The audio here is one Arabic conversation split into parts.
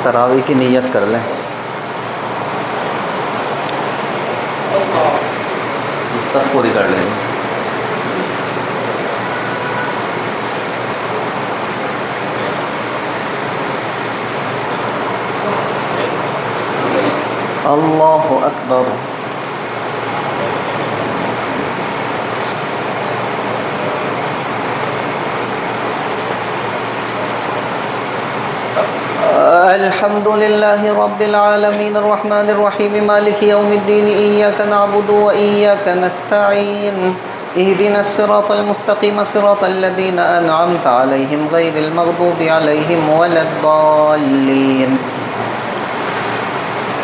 तरावी की नीयत कर लें। सब पूरी कर लेंगे। अल्लाहु अकबर। अल्हम्दुलिल्लाहि रब्बिल आलमीन अर्रहमानिर रहीम मालिकि यौमिद्दीन इय्याका नअबुदु व इय्याका नस्तईन इहदिनस सिरातल मुस्तकीम सिरातल लज़ीना अनअमता अलैहिम गैरिल मग़दूबि अलैहिम वलद्दाल्लीन।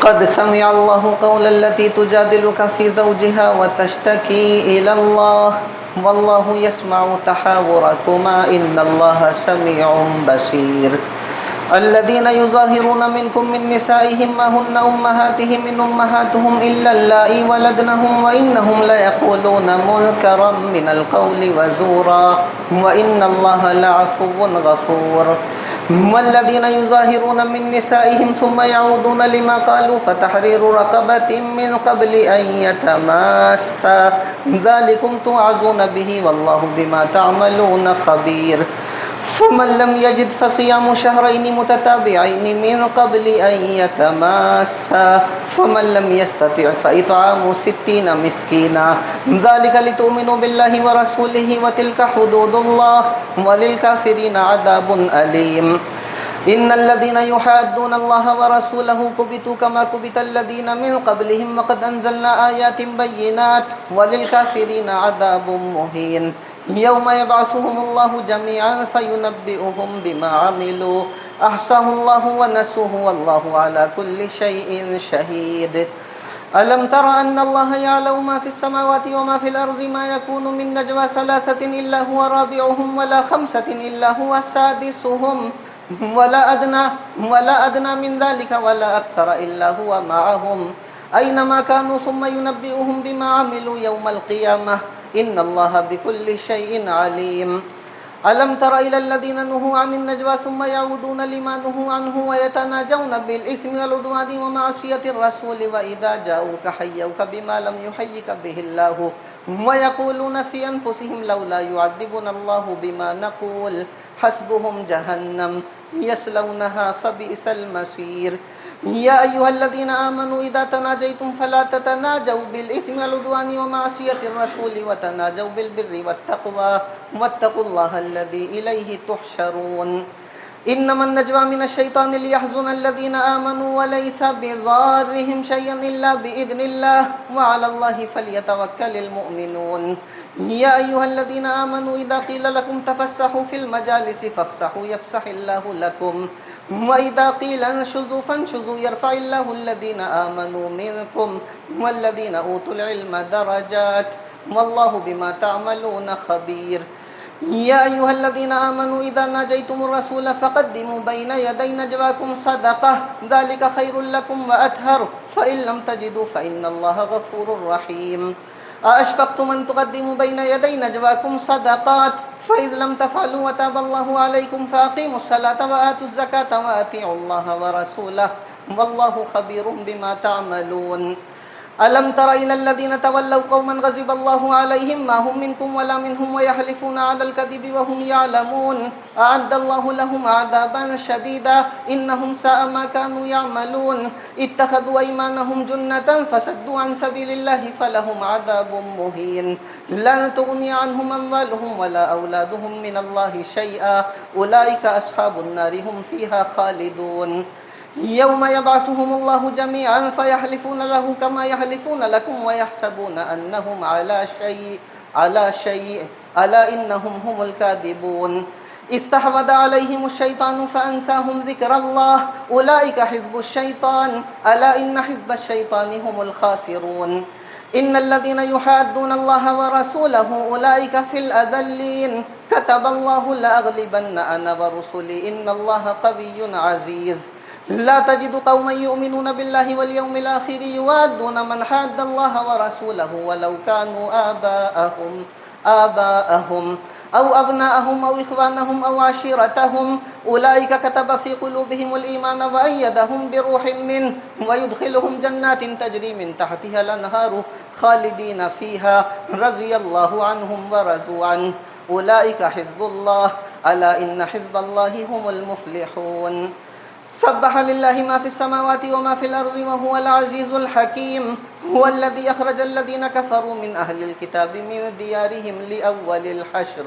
क़द समिअ अल्लाहु क़ौलल लती तुजादिलुका फ़ी ज़ौजिहा व तश्तकी इलल्लाह वल्लाहु यस्मअु तहावुरकुमा इन्नल्लाहा समीउन बसीर। الذين يظاهرون منكم من نسائهم ما هن أمهاتهم إن أمهاتهم إلا اللائي ولدنهم وإنهم ليقولون منكرا من القول وزورا وإن الله لعفو غفور. والذين يظاهرون من نسائهم ثم يعودون لما قالوا فتحرير رقبة من قبل أن يتماسا ذلكم توعظون به والله بما تعملون خبير. فمن لم يجد فصيام شهرين متتابعين من قبل أن يتماسا فمن لم يستطع فإطعام 60 مسكينا ذلك لتؤمنوا بالله ورسوله وتلك حدود الله وللكافرين عذاب أليم. إن الذين يحادون الله ورسوله كبتوا كما كبت الذين من قبلهم وقد أنزلنا آيات بينات وللكافرين عذاب مهين. يوم يبعثهم الله جميعا فينبئهم بما عملوا أحصاه الله ونسوه والله على كل شيء شهيد. ألم تر أن الله يعلم ما في السماوات وما في الأرض ما يكون من نجوى ثلاثة إلا هو رابعهم ولا خمسة إلا هو سادسهم ولا أدنى من ذلك ولا أكثر إلا هو معهم أينما كانوا ثم ينبئهم بما عملوا يوم القيامة إن الله بكل شيء عليم. ألم تر إلى الذين نهوا عن النجوى ثم يعودون لما نهوا عنه ويتناجون بالإثم والعدوان ومعصية الرسول وإذا جاءوك حيوك بما لم يحيك به الله ويقولون في أنفسهم لولا يعذبنا الله بما نقول حسبهم جهنم يصلونها فبئس المصير. يا أيها الذين آمنوا إذا تناجيتم فلا تتناجوا بالإثم والعدوان ومعصية الرسول وتناجوا بالبر والتقوى واتقوا الله الذي إليه تحشرون. إنما النجوى من الشيطان ليحزن الذين آمنوا وليس بضارهم شيئا إلا بإذن الله وعلى الله فليتوكل المؤمنون. يا أيها الذين آمنوا إذا قيل لكم تفسحوا في المجالس فافسحوا يفسح الله لكم وإذا قيل انشزوا فانشزوا يرفع الله الذين آمنوا منكم والذين أوتوا العلم درجات والله بما تعملون خبير. يا أيها الذين آمنوا إذا ناجيتم الرسول فقدموا بين يدي نجواكم صدقة ذلك خير لكم وأطهر فإن لم تجدوا فإن الله غفور رحيم. أأشفقتم أن تقدموا بين يدي نجواكم صدقات فإذ لم تفعلوا وتاب الله عليكم فأقيموا الصلاة وآتوا الزكاة وأطيعوا الله ورسوله والله خبير بما تعملون. ألم تر إلى الذين تولوا قوما غضب الله عليهم ما هم منكم ولا منهم ويحلفون على الكذب وهم يعلمون أعد الله لهم عذابا شديدا إنهم ساء ما كانوا يعملون. اتخذوا أيمانهم جنة فصدوا عن سبيل الله فلهم عذاب مهين. لا تغني عنهم أموالهم ولا أولادهم من الله شيئا أولئك أصحاب النار هم فيها خالدون. يوم يبعثهم الله جميعا فيحلفون له كما يحلفون لكم ويحسبون أنهم على شيء ألا إنهم هم الكاذبون. استحوذ عليهم الشيطان فأنساهم ذكر الله أولئك حزب الشيطان ألا إن حزب الشيطان هم الخاسرون. إن الذين يحادون الله ورسوله أولئك في الأذلين كتب الله لأغلبن أنا ورسلي إن الله قوي عزيز. لا تجد قوما يؤمنون بالله واليوم الآخر يوادون من حاد الله ورسوله ولو كانوا آباءهم أو أبناءهم أو إخوانهم أو عشيرتهم أولئك كتب في قلوبهم الإيمان وأيدهم بروح منه ويدخلهم جنات تجري من تحتها الأنهار خالدين فيها رضي الله عنهم ورضوا عنه أولئك حزب الله ألا إن حزب الله هم المفلحون سبح لله ما في السماوات وما في الأرض وهو العزيز الحكيم هو الذي أخرج الذين كفروا من أهل الكتاب من ديارهم لأول الحشر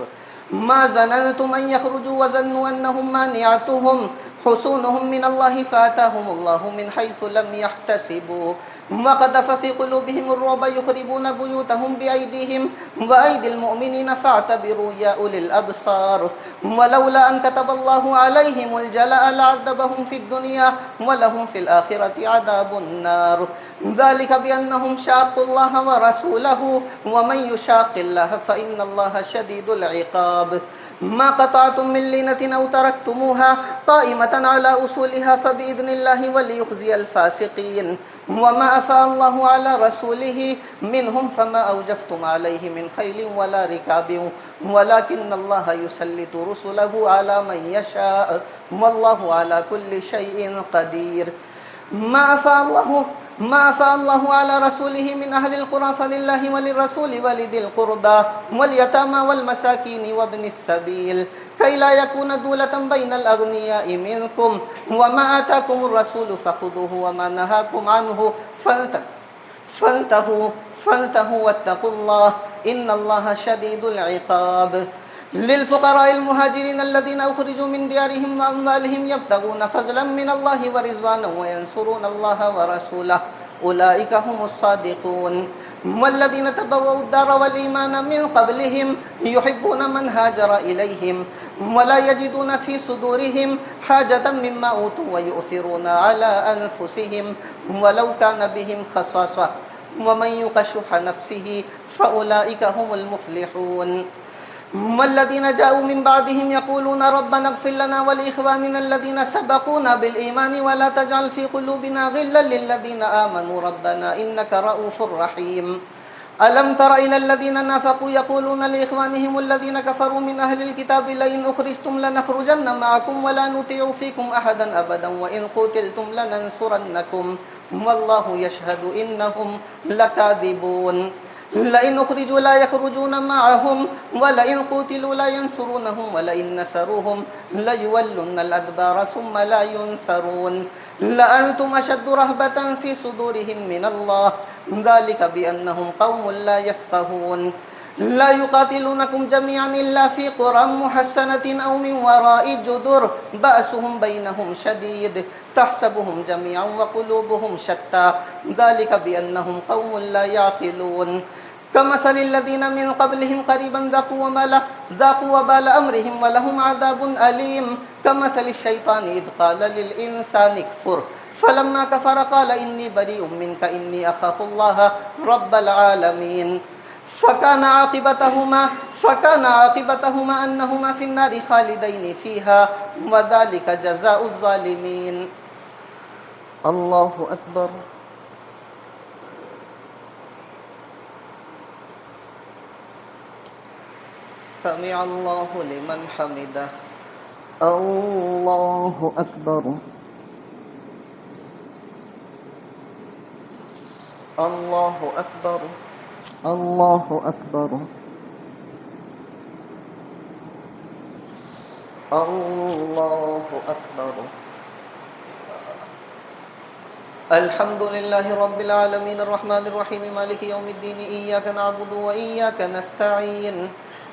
ما ظننتم أن يخرجوا وظنوا أنهم مانعتهم حصونهم من الله فآتاهم الله من حيث لم يحتسبوا وقذف في قلوبهم الرعب يخربون بيوتهم بأيديهم وأيدي المؤمنين فاعتبروا يا أولي الأبصار ولولا أن كتب الله عليهم الجلاء لعذبهم في الدنيا ولهم في الآخرة عذاب النار ذلك بأنهم شاقوا الله ورسوله ومن يشاق الله فإن الله شديد العقاب ما قطعتم من لينة أو تركتموها قائمة على أصولها فبإذن الله وليخزي الفاسقين وما أفاء الله على رسوله منهم فما أوجفتم عليه من خيل ولا ركاب ولكن الله يسلط رسله على من يشاء والله على كل شيء قدير ما أفاء الله على رسوله من أهل القرى فلله وللرسول ولذي القربى واليتامى والمساكين وابن السبيل كي لا يكون دولة بين الأغنياء منكم وما آتاكم الرسول فخذوه وما نهاكم عنه فانتهوا واتقوا الله إن الله شديد العقاب للفقراء المهاجرين الذين أخرجوا من ديارهم وأموالهم يبتغون فضلا من الله ورضوانا وينصرون الله ورسوله أولئك هم الصادقون والذين تبوأوا الدار والإيمان من قبلهم يحبون من هاجر إليهم ولا يجدون في صدورهم حاجة مما أوتوا ويؤثرون على أنفسهم ولو كان بهم خصاصة ومن يوق شح نفسه فأولئك هم المفلحون والذين جاءوا من بعدهم يقولون ربنا اغفر لنا ولإخواننا الذين سبقونا بالإيمان ولا تجعل في قلوبنا غلا للذين آمنوا ربنا إنك رؤوف رحيم ألم تر إلى الذين نافقوا يقولون لإخوانهم الذين كفروا من أهل الكتاب لئن أخرجتم لنخرجن معكم ولا نطيع فيكم أحدا أبدا وإن قتلتم لننصرنكم والله يشهد إنهم لكاذبون لئن أخرجوا لا يخرجون معهم ولئن قتلوا لا ينصرونهم ولئن نصروهم ليولن الأدبار ثم لا ينصرون لأنتم أشد رهبة في صدورهم من الله ذلك بأنهم قوم لا يفقهون لا يقاتلونكم جميعا إلا في قرى محصنة أو من وراء جدر بأسهم بينهم شديد تحسبهم جميعا وقلوبهم شتى ذلك بأنهم قوم لا يعقلون كمثل الذين من قبلهم قريبا ذاقوا وبال أمرهم ولهم عذاب أليم كمثل الشيطان إذ قال للإنسان اكفر فلما كفر قال إني بريء منك إني أخاف الله رب العالمين فكان عاقبتهما أنهما في النار خالدين فيها وذلك جزاء الظالمين الله أكبر سمع الله لمن حمده الله أكبر الله أكبر الله أكبر الله أكبر الحمد لله رب العالمين الرحمن الرحيم مالك يوم الدين إياك نعبد وإياك نستعين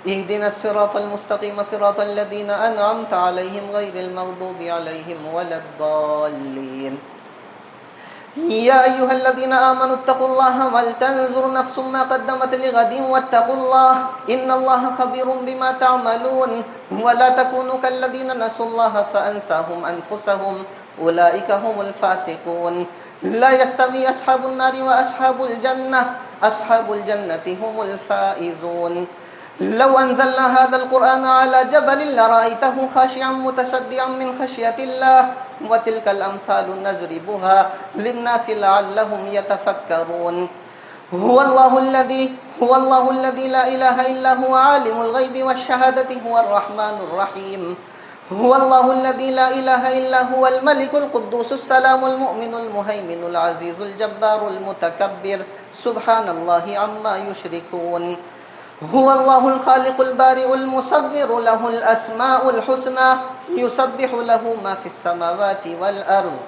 اهدنا الصراط المستقيم صراط الذين أنعمت عليهم غير المغضوب عليهم ولا الضالين يا أيها الذين آمنوا اتقوا الله ولتنظر نفس ما قدمت لغد واتقوا الله إن الله خبير بما تعملون ولا تكونوا كالذين نسوا الله فأنساهم أنفسهم أولئك هم الفاسقون لا يستوي أصحاب النار وأصحاب الجنة أصحاب الجنة هم الفائزون لو أنزلنا هذا القرآن على جبل لرأيته خاشعا متصدعا من خشية الله وتلك الأمثال نضربها للناس لعلهم يتفكرون هو الله الذي لا إله إلا هو عالم الغيب والشهادة هو الرحمن الرحيم. هو الله الذي لا إله إلا هو الملك القدوس السلام المؤمن المهيمن العزيز الجبار المتكبر سبحان الله عما يشركون. هو الله الخالق البارئ المصور له الأسماء الحسنى يسبح له ما في السماوات والأرض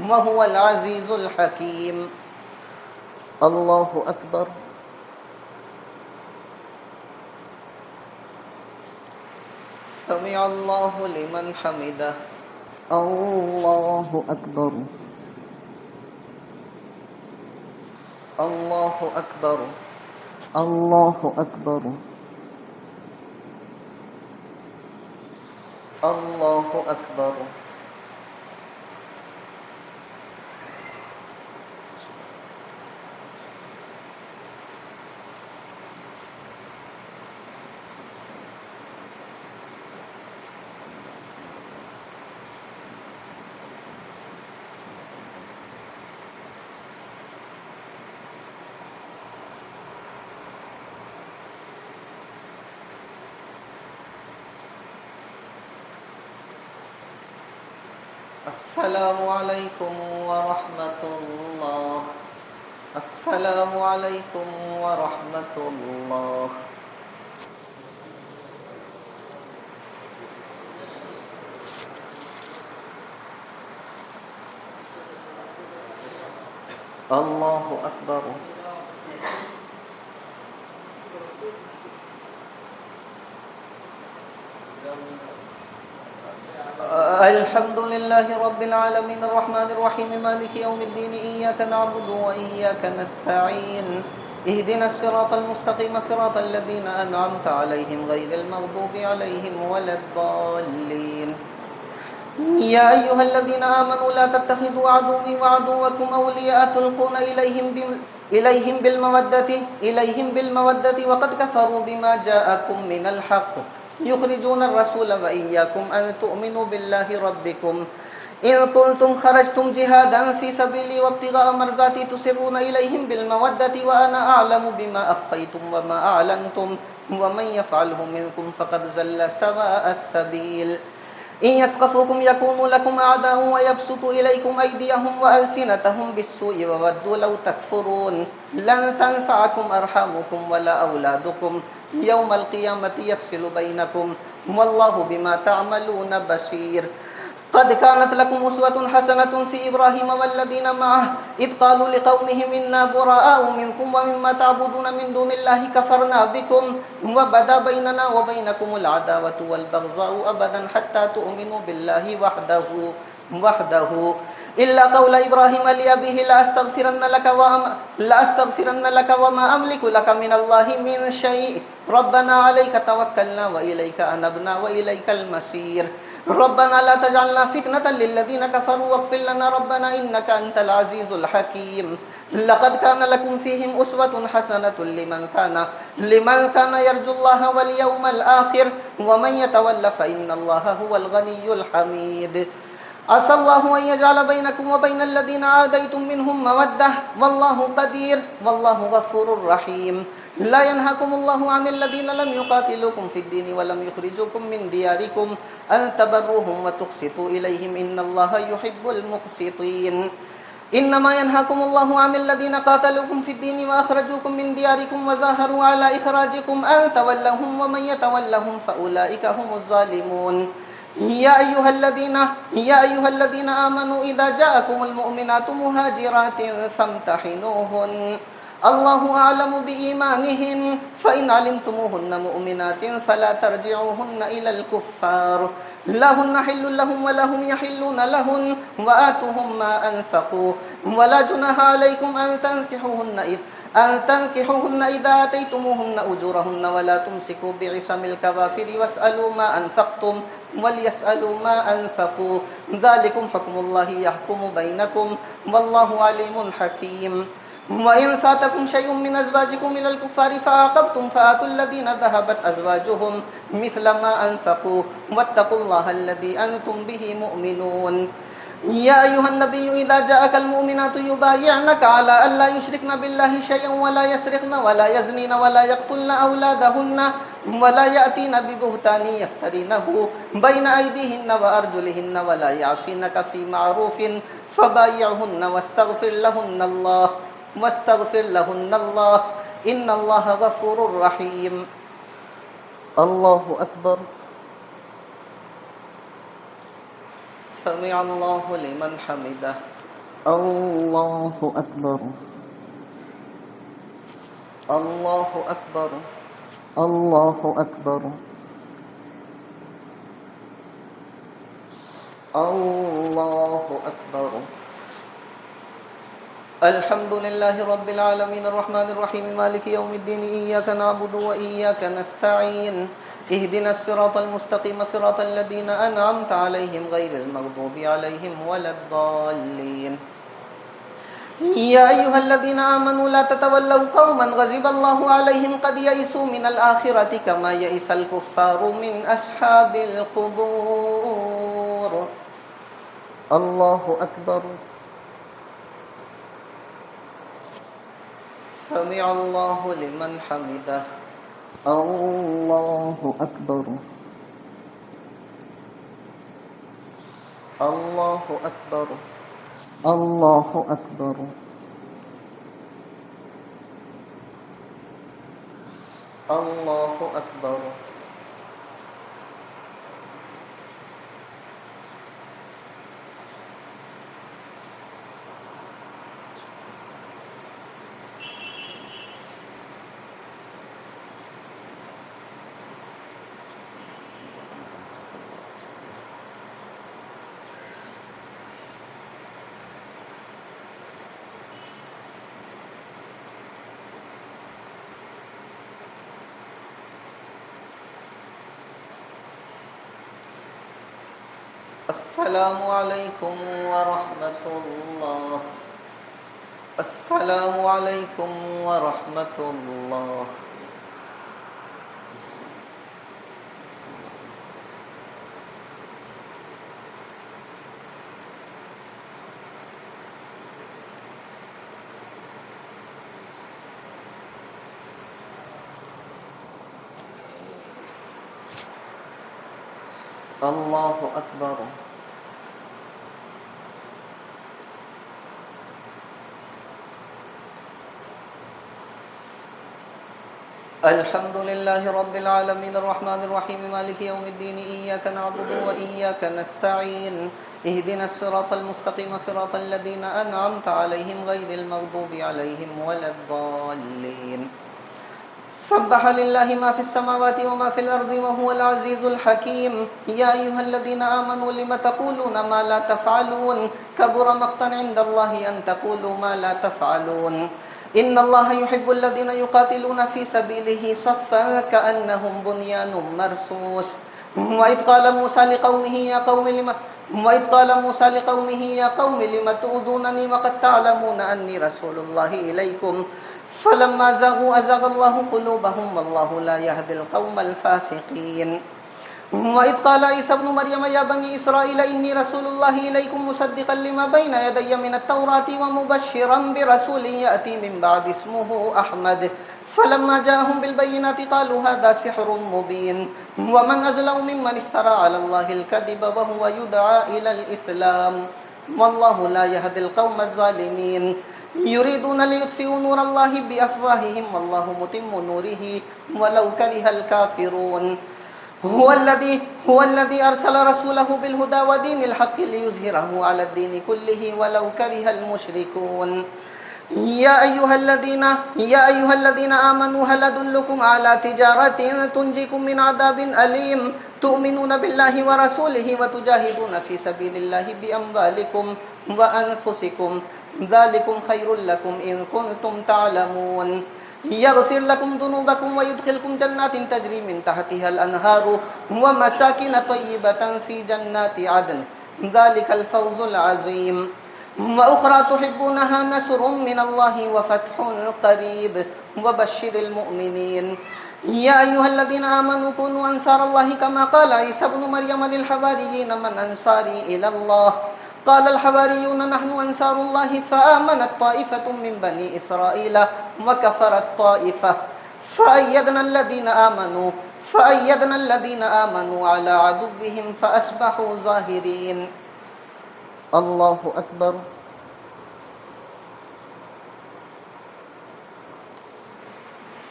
وهو العزيز الحكيم. الله أكبر. سمع الله لمن حمده. الله أكبر. الله أكبر. الله أكبر. الله أكبر. السلام عليكم ورحمة الله. السلام عليكم ورحمة الله. الله أكبر. الحمد لله رب العالمين الرحمن الرحيم مالك يوم الدين إياك نعبد وإياك نستعين اهدنا الصراط المستقيم صراط الذين أنعمت عليهم غير المغضوب عليهم ولا الضالين. يا أيها الذين آمنوا لا تتخذوا عدوي وعدوكم أولياء تلقون إليهم بالمودة وقد كفروا بما جاءكم من الحق يخرجون الرسول وإياكم أن تؤمنوا بالله ربكم إن كنتم خرجتم جهادا في سبيلي وابتغاء مرضاتي تسرون إليهم بالمودة وأنا أعلم بما أخفيتم وما أعلنتم ومن يفعله منكم فقد زل سواء السبيل. إن يثقفوكم يكونوا لكم أعداء ويبسطوا إليكم أيديهم وألسنتهم بالسوء وودوا لو تكفرون. لن تنفعكم أرحامكم ولا أولادكم يوم القيامة يفصل بينكم والله بما تعملون بصير. قد كانت لكم أسوة حسنة في إبراهيم والذين معه إذ قالوا لقومهم إنا براء منكم ومما تعبدون من دون الله كفرنا بكم وبدا بيننا وبينكم العداوة والبغضاء أبدا حتى تؤمنوا بالله وحده إلا قول إبراهيم لأبيه لأستغفرن لك وما أملك لك من الله من شيء ربنا عليك توكلنا وإليك أنبنا وإليك المصير. ربنا لا تجعلنا فتنة للذين كفروا واغفر لنا ربنا إنك أنت العزيز الحكيم. لقد كان لكم فيهم أسوة حسنة لمن كان يرجو الله واليوم الآخر ومن يتول فإن الله هو الغني الحميد. عسى الله أن يجعل بينكم وبين الذين عاديتم منهم مودة والله قدير والله غفور رحيم. لا ينهاكم الله عن الذين لم يقاتلوكم في الدين ولم يخرجوكم من دياركم أن تبروهم وتقسطوا إليهم إن الله يحب المقسطين. إنما ينهاكم الله عن الذين قاتلوكم في الدين وأخرجوكم من دياركم وظاهروا على إخراجكم أن تولوهم ومن يتولهم فأولئك هم الظالمون. يا أيها الذين آمنوا إذا جاءكم المؤمنات مهاجرات فامتحنوهن الله أعلم بإيمانهن فإن علمتموهن مؤمنات فلا ترجعوهن إلى الكفار لهن حل لهم ولهم يحلون لهن وآتوهم ما أنفقوا ولا جناح عليكم أن تنكحوهن إذا آتيتموهن أجورهن ولا تمسكوا بعصم الكوافر واسألوا ما أنفقتم وليسألوا ما أنفقوا ذلكم حكم الله يحكم بينكم والله عليم حكيم. وإن فاتكم شيء من أزواجكم إلى الكفار فعاقبتم فآتوا الذين ذهبت أزواجهم مثل ما أنفقوا واتقوا الله الذي أنتم به مؤمنون. يا أيها النبي إذا جاءك المؤمنات يبايعنك على ألا يشركن بالله شيئا ولا يسرقن ولا يزنين ولا يقتلن أولادهن ولا يأتين ببهتان يفترينه بين أيديهن وأرجلهن ولا يعصينك في معروف فبايعهن واستغفر لهن الله إن الله غفور رحيم. الله أكبر. سمع الله لمن حمده. الله أكبر. الله أكبر. الله أكبر. الله أكبر. الحمد لله رب العالمين الرحمن الرحيم مالك يوم الدين إياك نعبد وإياك نستعين اهدنا الصراط المستقيم صراط الذين أنعمت عليهم غير المغضوب عليهم ولا الضالين. يا أيها الذين آمنوا لا تتولوا قوما غضب الله عليهم قد يئسوا من الآخرة كما يئس الكفار من أصحاب القبور. الله أكبر. سمع الله لمن حمده. الله أكبر. الله أكبر. الله أكبر. الله أكبر. السلام عليكم ورحمة الله. السلام عليكم ورحمة الله. الله أكبر. الحمد لله رب العالمين الرحمن الرحيم مالك يوم الدين إياك نعبد وإياك نستعين اهدنا الصراط المستقيم صراط الذين أنعمت عليهم غير المغضوب عليهم ولا الضالين. سبح لله ما في السماوات وما في الأرض وهو العزيز الحكيم. يا أيها الذين آمنوا لم تقولون ما لا تفعلون كبر مقتا عند الله أن تقولوا ما لا تفعلون. إن الله يحب الذين يقاتلون في سبيله صفا كأنهم بنيان مرصوص. وإذ قال موسى لقومه يا قوم لم تؤذونني وقد تعلمون أني رسول الله إليكم فلما زاغوا أزاغ الله قلوبهم والله لا يهدي القوم الفاسقين. وإذ قال عيسى ابن مريم يا بني إسرائيل إني رسول الله إليكم مصدقا لما بين يدي من التوراة ومبشرا برسول يأتي من بعد اسمه أحمد فلما جاءهم بالبينات قالوا هذا سحر مبين ومن أظلم ممن افترى على الله الكذب وهو يدعى إلى الإسلام والله لا يهدي القوم الظالمين. يريدون ليطفئوا نور الله بأفواههم والله متم نوره ولو كره الكافرون. هو الذي أرسل رسوله بالهدى ودين الحق ليظهره على الدين كله ولو كره المشركون. يا أيها الذين آمنوا هل أدلكم على تجارة تنجيكم من عذاب أليم تؤمنون بالله ورسوله وتجاهدون في سبيل الله بأموالكم وأنفسكم ذلكم خير لكم إن كنتم تعلمون. يغفر لكم ذنوبكم ويدخلكم جنات تجري من تحتها الأنهار ومساكن طيبة في جنات عدن ذلك الفوز العظيم. وأخرى تحبونها نصر من الله وفتح قريب وبشر المؤمنين. يا أيها الذين آمنوا كونوا أنصار الله كما قال عيسى ابن مريم للحواريين من أنصاري إلى الله قال الحواريون نحن أنصار الله فآمنت طائفة من بني إسرائيل وكفرت طائفة فأيدنا الذين آمنوا على عدوهم فأصبحوا ظاهرين. الله أكبر.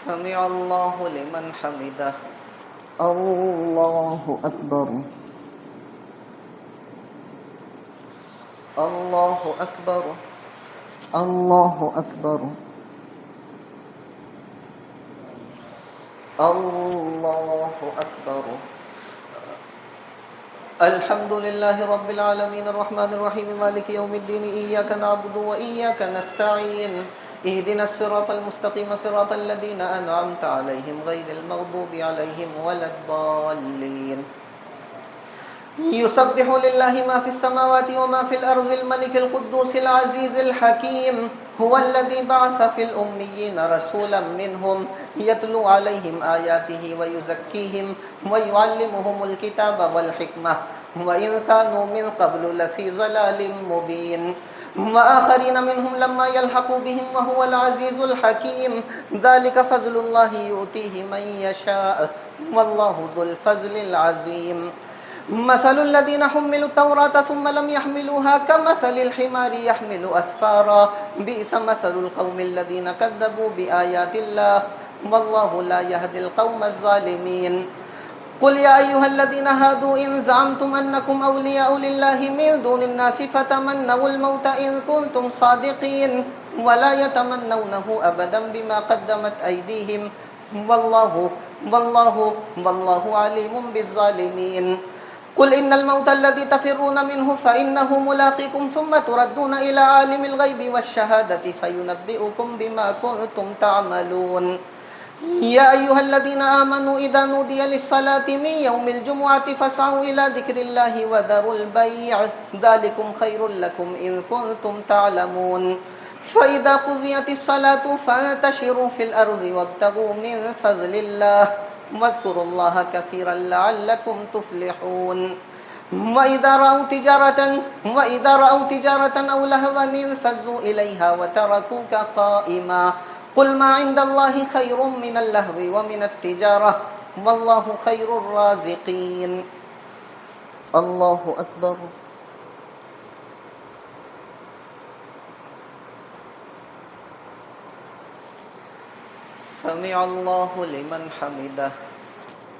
سمع الله لمن حمده. الله أكبر. الله أكبر. الله أكبر. الله أكبر. الحمد لله رب العالمين الرحمن الرحيم مالك يوم الدين إياك نعبد وإياك نستعين اهدنا الصراط المستقيم صراط الذين أنعمت عليهم غير المغضوب عليهم ولا الضالين. يسبح لله ما في السماوات وما في الأرض الملك القدوس العزيز الحكيم هو الذي بعث في الأميين رسولا منهم يتلو عليهم آياته ويزكيهم ويعلمهم الكتاب والحكمة وإن كانوا من قبل لفي ضلال مبين وآخرين منهم لما يلحقوا بهم وهو العزيز الحكيم ذلك فضل الله يؤتيه من يشاء والله ذو الفضل العظيم. مثل الذين حملوا التوراة ثم لم يحملوها كمثل الحمار يحمل أسفارا بئس مثل القوم الذين كذبوا بآيات الله والله لا يهدي القوم الظالمين. قل يا أيها الذين هادوا إن زعمتم أنكم أولياء لله من دون الناس فتمنوا الموت إن كنتم صادقين ولا يتمنونه أبدا بما قدمت أيديهم والله عليم بالظالمين. قل إن الموت الذي تفرون منه فإنه ملاقيكم ثم تردون إلى عالم الغيب والشهادة فينبئكم بما كنتم تعملون. يا أيها الذين آمنوا إذا نودي للصلاة من يوم الجمعة فاسعوا إلى ذكر الله وذروا البيع ذلكم خير لكم إن كنتم تعلمون. فإذا قضيت الصلاة فانتشروا في الأرض وابتغوا من فضل الله واذكروا الله كثيرا لعلكم تفلحون. وإذا رأوا تجارة أو لهوا انفضوا إليها وتركوك قائما قل ما عند الله خير من اللهو ومن التجارة والله خير الرازقين. الله أكبر. سمع الله لمن حمده.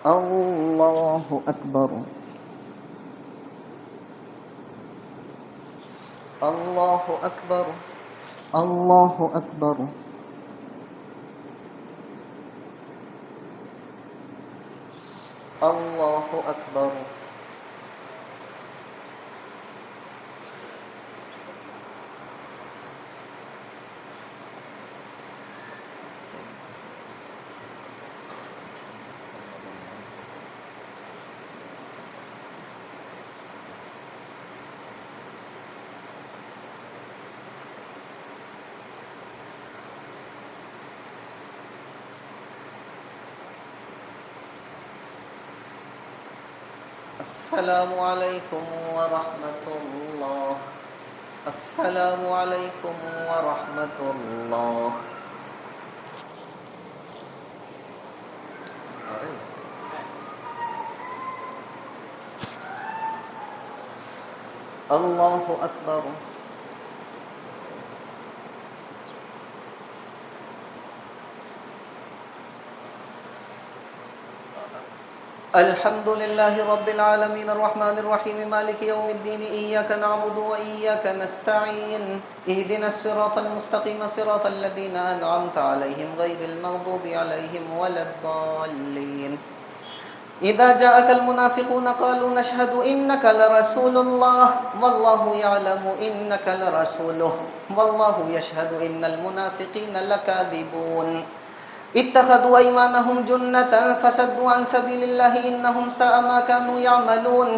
الله أكبر. الله أكبر. الله أكبر. الله أكبر. السلام عليكم ورحمة الله. السلام عليكم ورحمة الله. الله أكبر. الحمد لله رب العالمين الرحمن الرحيم مالك يوم الدين إياك نعبد وإياك نستعين اهدنا الصراط المستقيم صراط الذين أنعمت عليهم غير المغضوب عليهم ولا الضالين. إذا جاءك المنافقون قالوا نشهد إنك لرسول الله والله يعلم إنك لرسوله والله يشهد إن المنافقين لكاذبون. اتخذوا أيمانهم جنة فصدوا عن سبيل الله إنهم ساء ما كانوا يعملون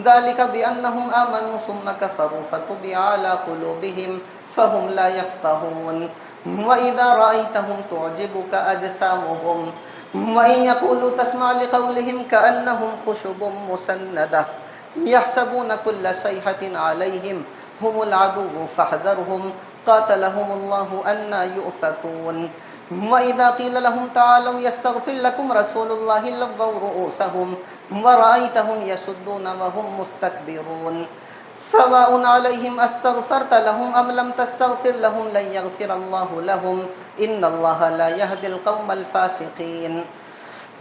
ذلك بأنهم آمنوا ثم كفروا فطبع على قلوبهم فهم لا يفقهون. وإذا رأيتهم تعجبك أجسامهم وإن يقولوا تسمع لقولهم كأنهم خشب مسندة يحسبون كل صيحة عليهم هم العدو فاحذرهم قاتلهم الله أنى يؤفكون وإذا قيل لهم تعالوا يستغفر لكم رسول الله لووا رؤوسهم ورأيتهم يسدون وهم مستكبرون سواء عليهم أستغفرت لهم أم لم تستغفر لهم لن يغفر الله لهم إن الله لا يهدي القوم الفاسقين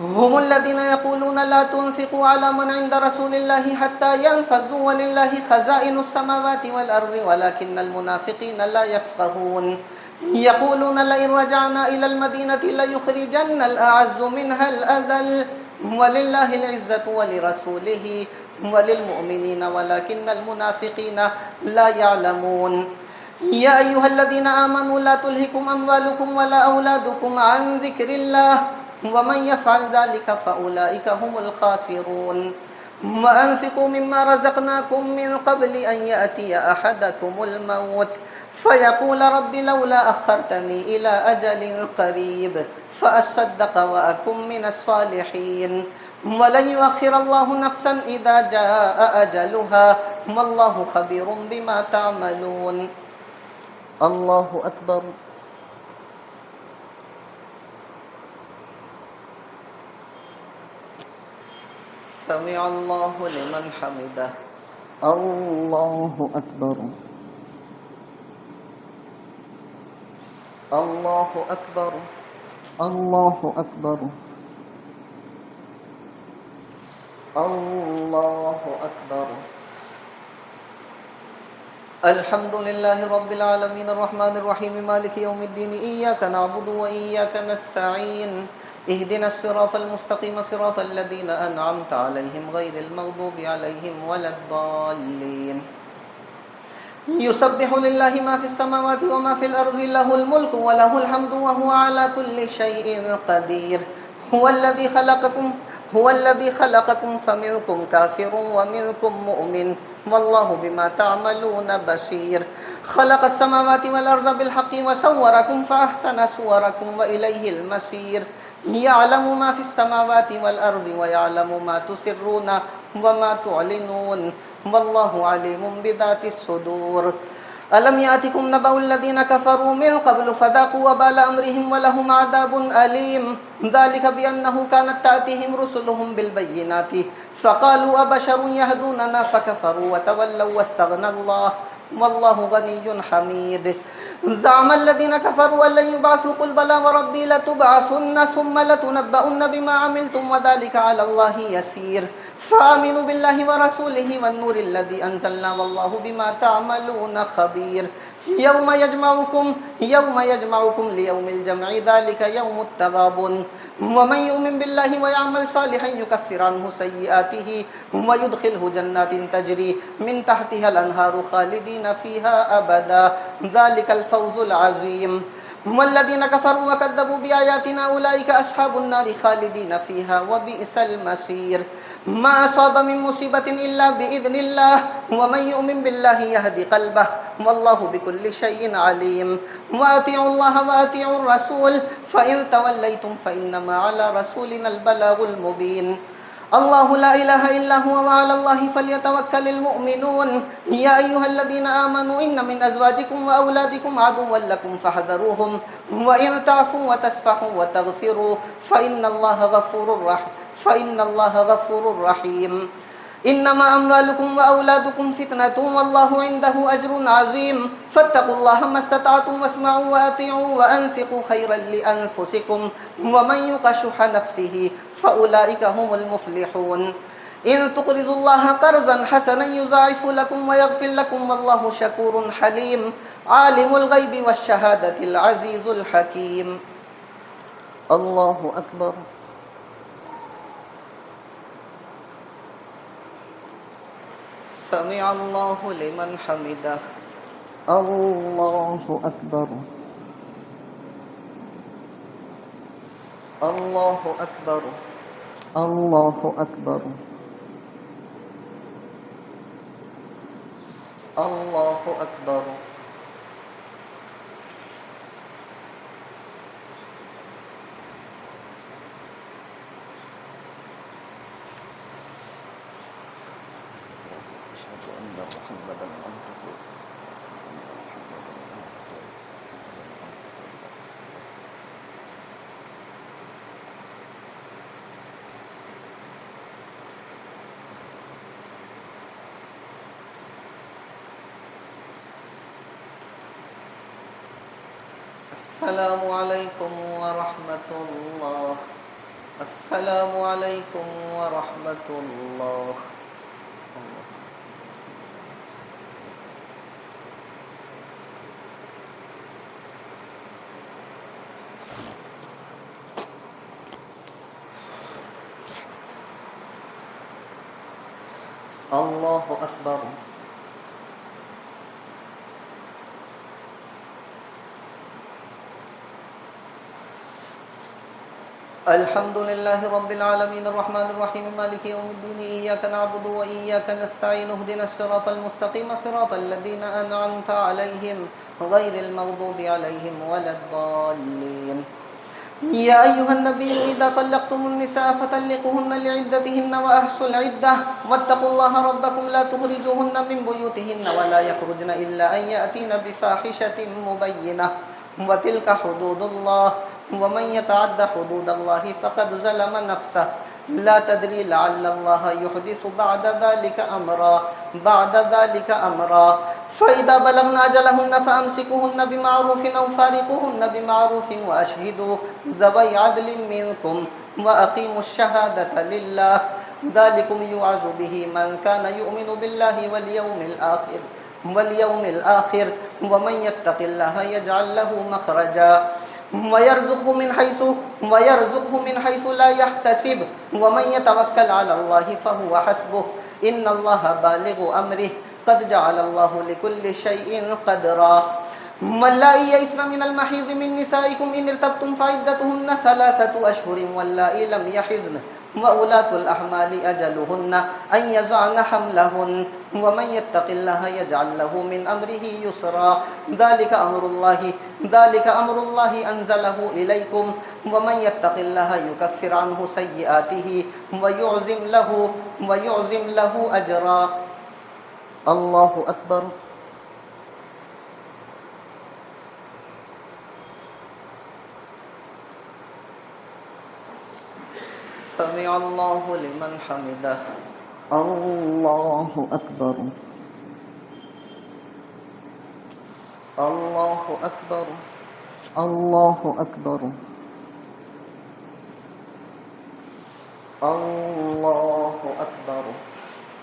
هم الذين يقولون لا تنفقوا على من عند رسول الله حتى ينفذوا ولله خزائن السماوات والأرض ولكن المنافقين لا يفقهون يقولون لئن رجعنا إلى المدينة ليخرجن الأعز منها الأذل ولله العزة ولرسوله وللمؤمنين ولكن المنافقين لا يعلمون يا أيها الذين آمنوا لا تلهكم أموالكم ولا أولادكم عن ذكر الله ومن يفعل ذلك فأولئك هم الخاسرون وأنفقوا مما رزقناكم من قبل أن يأتي أحدكم الموت فيقول رب لولا أخرتني إلى أجل قريب فأصدق وأكن من الصالحين ولن يؤخر الله نفسا إذا جاء أجلها والله خبير بما تعملون الله أكبر سمع الله لمن حمده الله أكبر الله أكبر الله أكبر الله أكبر الحمد لله رب العالمين الرحمن الرحيم مالك يوم الدين إياك نعبد وإياك نستعين اهدنا الصراط المستقيم صراط الذين أنعمت عليهم غير المغضوب عليهم ولا الضالين يسبح لله ما في السماوات وما في الأرض له الملك وله الحمد وهو على كل شيء قدير هو الذي خلقكم فمنكم كافر ومنكم مؤمن والله بما تعملون بصير خلق السماوات والأرض بالحق وصوركم فأحسن صوركم وإليه المصير يعلم ما في السماوات والأرض ويعلم ما تسرون وما تعلنون والله عليم بذات الصدور ألم يأتكم نبأ الذين كفروا من قبل فذاقوا وبال أمرهم ولهم عذاب أليم ذلك بأنه كانت تأتيهم رسلهم بالبينات فقالوا أبشر يهدوننا فكفروا وتولوا واستغنى الله والله غني حميد زعم الذين كفروا أن لن يبعثوا قل بلى وربي لتبعثن ثم لتنبؤن بما عملتم وذلك على الله يسير فآمنوا بالله ورسوله والنور الذي أنزلنا والله بما تعملون خبير يوم يجمعكم ليوم الجمع ذلك يوم التغابن ومن يؤمن بالله ويعمل صالحا يكفر عنه سيئاته ويدخله جنات تجري من تحتها الأنهار خالدين فيها أبدا ذلك الفوز العظيم والذين كفروا وكذبوا بآياتنا أولئك أصحاب النار خالدين فيها وبئس المصير ما أصاب من مصيبة إلا بإذن الله ومن يؤمن بالله يهدي قلبه والله بكل شيء عليم وأطيعوا الله وأطيعوا الرسول فإن توليتم فإنما على رسولنا البلاغ المبين الله لا إله إلا هو وعلى الله فليتوكل المؤمنون يا أيها الذين آمنوا إن من أزواجكم وأولادكم عدوا لكم فاحذروهم وإن تعفوا وتصفحوا وتغفروا فإن الله غفور رحيم إنما أموالكم وأولادكم فتنة والله عنده أجر عظيم فاتقوا الله ما استطعتم واسمعوا وأطيعوا وأنفقوا خيرا لأنفسكم ومن يوق شح نفسه فأولئك هم المفلحون إن تقرضوا الله قرضا حسنا يضاعف لكم ويغفر لكم والله شكور حليم عالم الغيب والشهادة العزيز الحكيم الله أكبر سمع الله لمن حمده الله أكبر الله أكبر الله أكبر الله أكبر أشهد أن محمدا عبده السلام عليكم ورحمة الله. السلام عليكم ورحمة الله. الله أكبر. الحمد لله رب العالمين الرحمن الرحيم مالك يوم الدين إياك نعبد وإياك نستعين اهدنا الصراط المستقيم صراط الذين أنعمت عليهم غير المغضوب عليهم ولا الضالين. يا أيها النبي إذا طلقتم النساء فطلقوهن لعدتهن وأحصوا العدة واتقوا الله ربكم لا تخرجوهن من بيوتهن ولا يخرجن إلا أن يأتين بفاحشة مبينة وتلك حدود الله ومن يتعد حدود الله فقد ظلم نفسه لا تدري لعل الله يحدث بعد ذلك أمرا فإذا بلغن أجلهن فأمسكوهن بمعروف أو فارقوهن بمعروف وأشهدوا ذوي عدل منكم وأقيموا الشهادة لله ذلكم يوعظ به من كان يؤمن بالله واليوم الآخر ومن يتق الله يجعل له مخرجا ويرزقه من حيث لا يحتسب ومن يتوكل على الله فهو حسبه إن الله بالغ أمره قد جعل الله لكل شيء قدرا واللائي يئسن من المحيض من نسائكم إن ارتبتم فعدتهن 3 أشهر واللائي لم يحضن وأولاة الأحمال أجلهن أن يضعن حملهن ومن يتق الله يجعل له من أمره يسرا ذلك أمر الله أنزله إليكم ومن يتق الله يكفر عنه سيئاته ويعظم له أجرا. الله أكبر. سمع الله لمن حمده. الله أكبر. الله أكبر. الله أكبر. الله أكبر.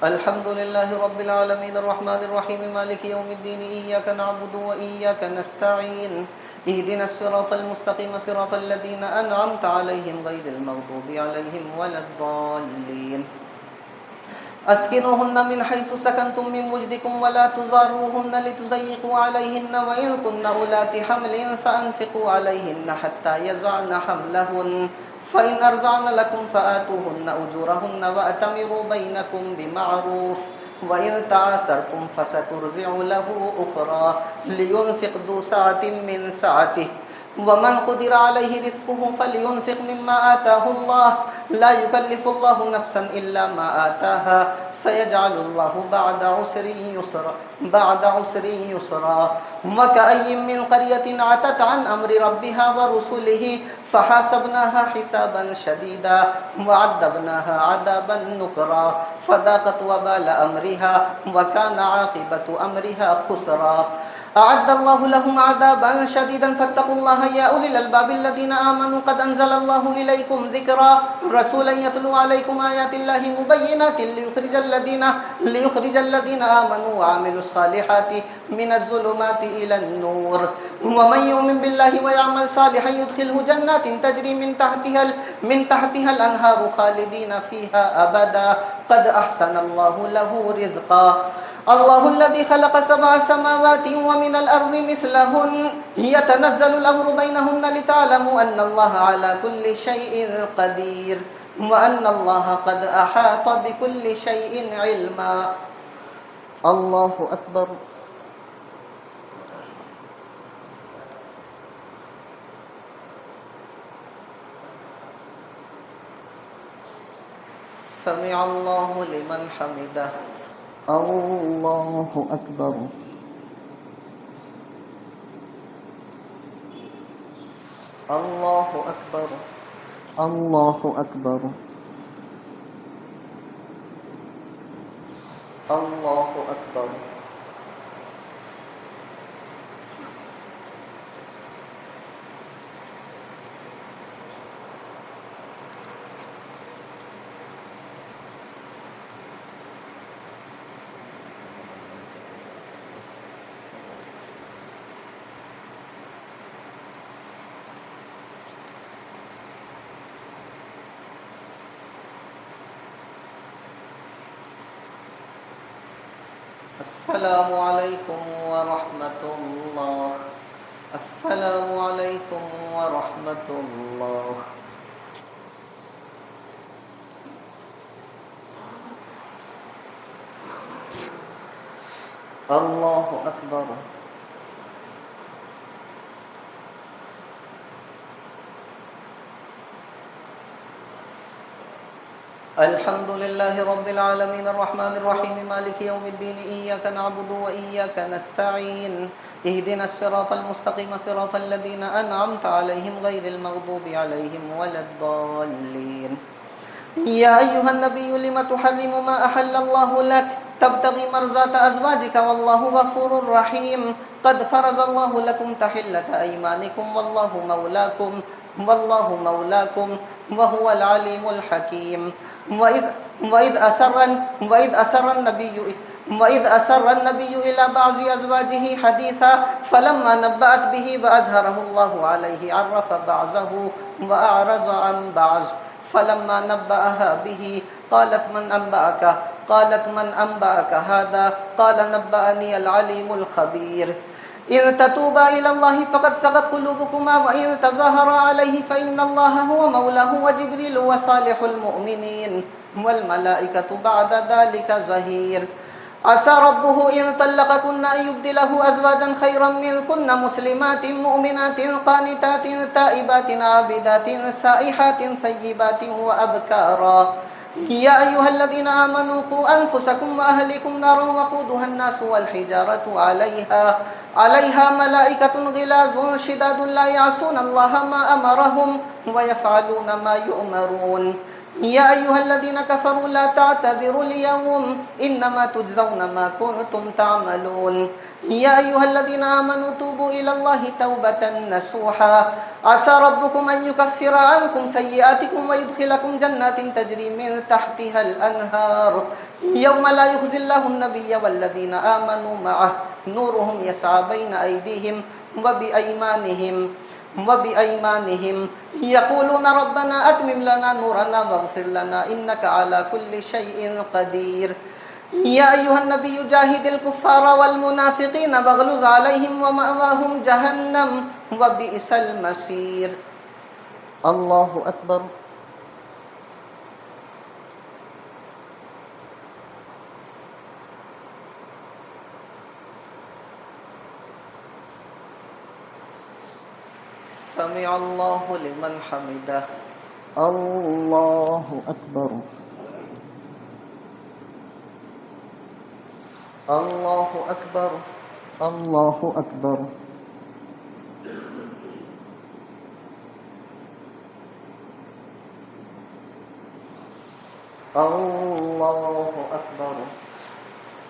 الحمد لله رب العالمين الرحمن الرحيم مالك يوم الدين إياك نعبد وإياك نستعين اهدنا الصراط المستقيم صراط الذين أنعمت عليهم غير المغضوب عليهم ولا الضالين. أسكنوهن من حيث سكنتم من وجدكم ولا تضاروهن لتضيقوا عليهن وإن كن أولات حمل فأنفقوا عليهن حتى يضعن حملهن فإن أرضعن لكم فآتوهن أجورهن وأتمروا بينكم بمعروف وإن تعاسرتم فسترضع له أخرى لينفق ذو سعة من سعته ومن قدر عليه رزقه فلينفق مما آتاه الله لا يكلف الله نفسا إلا ما آتاها سيجعل الله بعد عسر يسرا. وكأي من قرية عتت عن أمر ربها ورسله فحاسبناها حسابا شديدا وعذبناها عذابا نكرا فذاقت وبال أمرها وكان عاقبة أمرها خسرا. أعد الله لهم عذابا شديدا فاتقوا الله يا أولي الألباب الذين آمنوا قد أنزل الله إليكم ذكرا رسولا يتلو عليكم آيات الله مبينات ليخرج الذين آمنوا وعملوا الصالحات من الظلمات إلى النور ومن يؤمن بالله ويعمل صالحا يدخله جنات تجري من تحتها الأنهار خالدين فيها أبدا قد أحسن الله له رزقا. الله الذي خلق 7 سماوات ومن الأرض مثلهن يتنزل الأمر بينهن لتعلموا أن الله على كل شيء قدير وأن الله قد أحاط بكل شيء علما. الله أكبر. سمع الله لمن حمده. الله أكبر. الله أكبر. الله أكبر. الله أكبر. السلام عليكم ورحمة الله. السلام عليكم ورحمة الله. الله أكبر. الحمد لله رب العالمين الرحمن الرحيم مالك يوم الدين إياك نعبد وإياك نستعين اهدنا الصراط المستقيم صراط الذين أنعمت عليهم غير المغضوب عليهم ولا الضالين. يا أيها النبي لم تحرم ما أحل الله لك تبتغي مرضات أزواجك والله غفور رحيم. قد فرض الله لكم تحلة أيمانكم والله مولاكم وهو العليم الحكيم. وإذ أسر النبي إلى بعض أزواجه حديثا فلما نبأت به وأظهره الله عليه عرف بعضه وأعرض عن بعض. فلما نبأها به قالت من أنبأك هذا؟ قال نبأني العليم الخبير. إن تتوبا إلى الله فقد سغت قلوبكما وإن تظاهرا عليه فإن الله هو مولاه وجبريل وصالح المؤمنين والملائكة بعد ذلك ظهير. عسى ربه إن طلقكن أن يبدله أزواجا خيرا منكن مسلمات مؤمنات قانتات تائبات عابدات سائحات ثيبات وأبكارا. يا أيها الذين آمنوا قوا أنفسكم وأهليكم نارا وقودها الناس والحجارة عليها ملائكة غلاظ شداد لا يعصون الله ما أمرهم ويفعلون ما يؤمرون. يا أيها الذين كفروا لا تعتذروا اليوم إنما تجزون ما كنتم تعملون. يا أيها الذين آمنوا توبوا إلى الله توبة نصوحا. عسى ربكم أن يكفر عنكم سيئاتكم ويدخلكم جنات تجري من تحتها الأنهار يوم لا يخزي الله النبي والذين آمنوا معه نورهم يسعى بين أيديهم وبأيمانهم يقولون ربنا أتمم لنا نورنا واغفر لنا إنك على كل شيء قدير. يا أيها النبي جاهد الكفار والمنافقين واغلظ عليهم ومأواهم جهنم وبئس المصير. الله أكبر. سمع الله لمن حمده. الله أكبر. الله أكبر. الله أكبر. الله أكبر.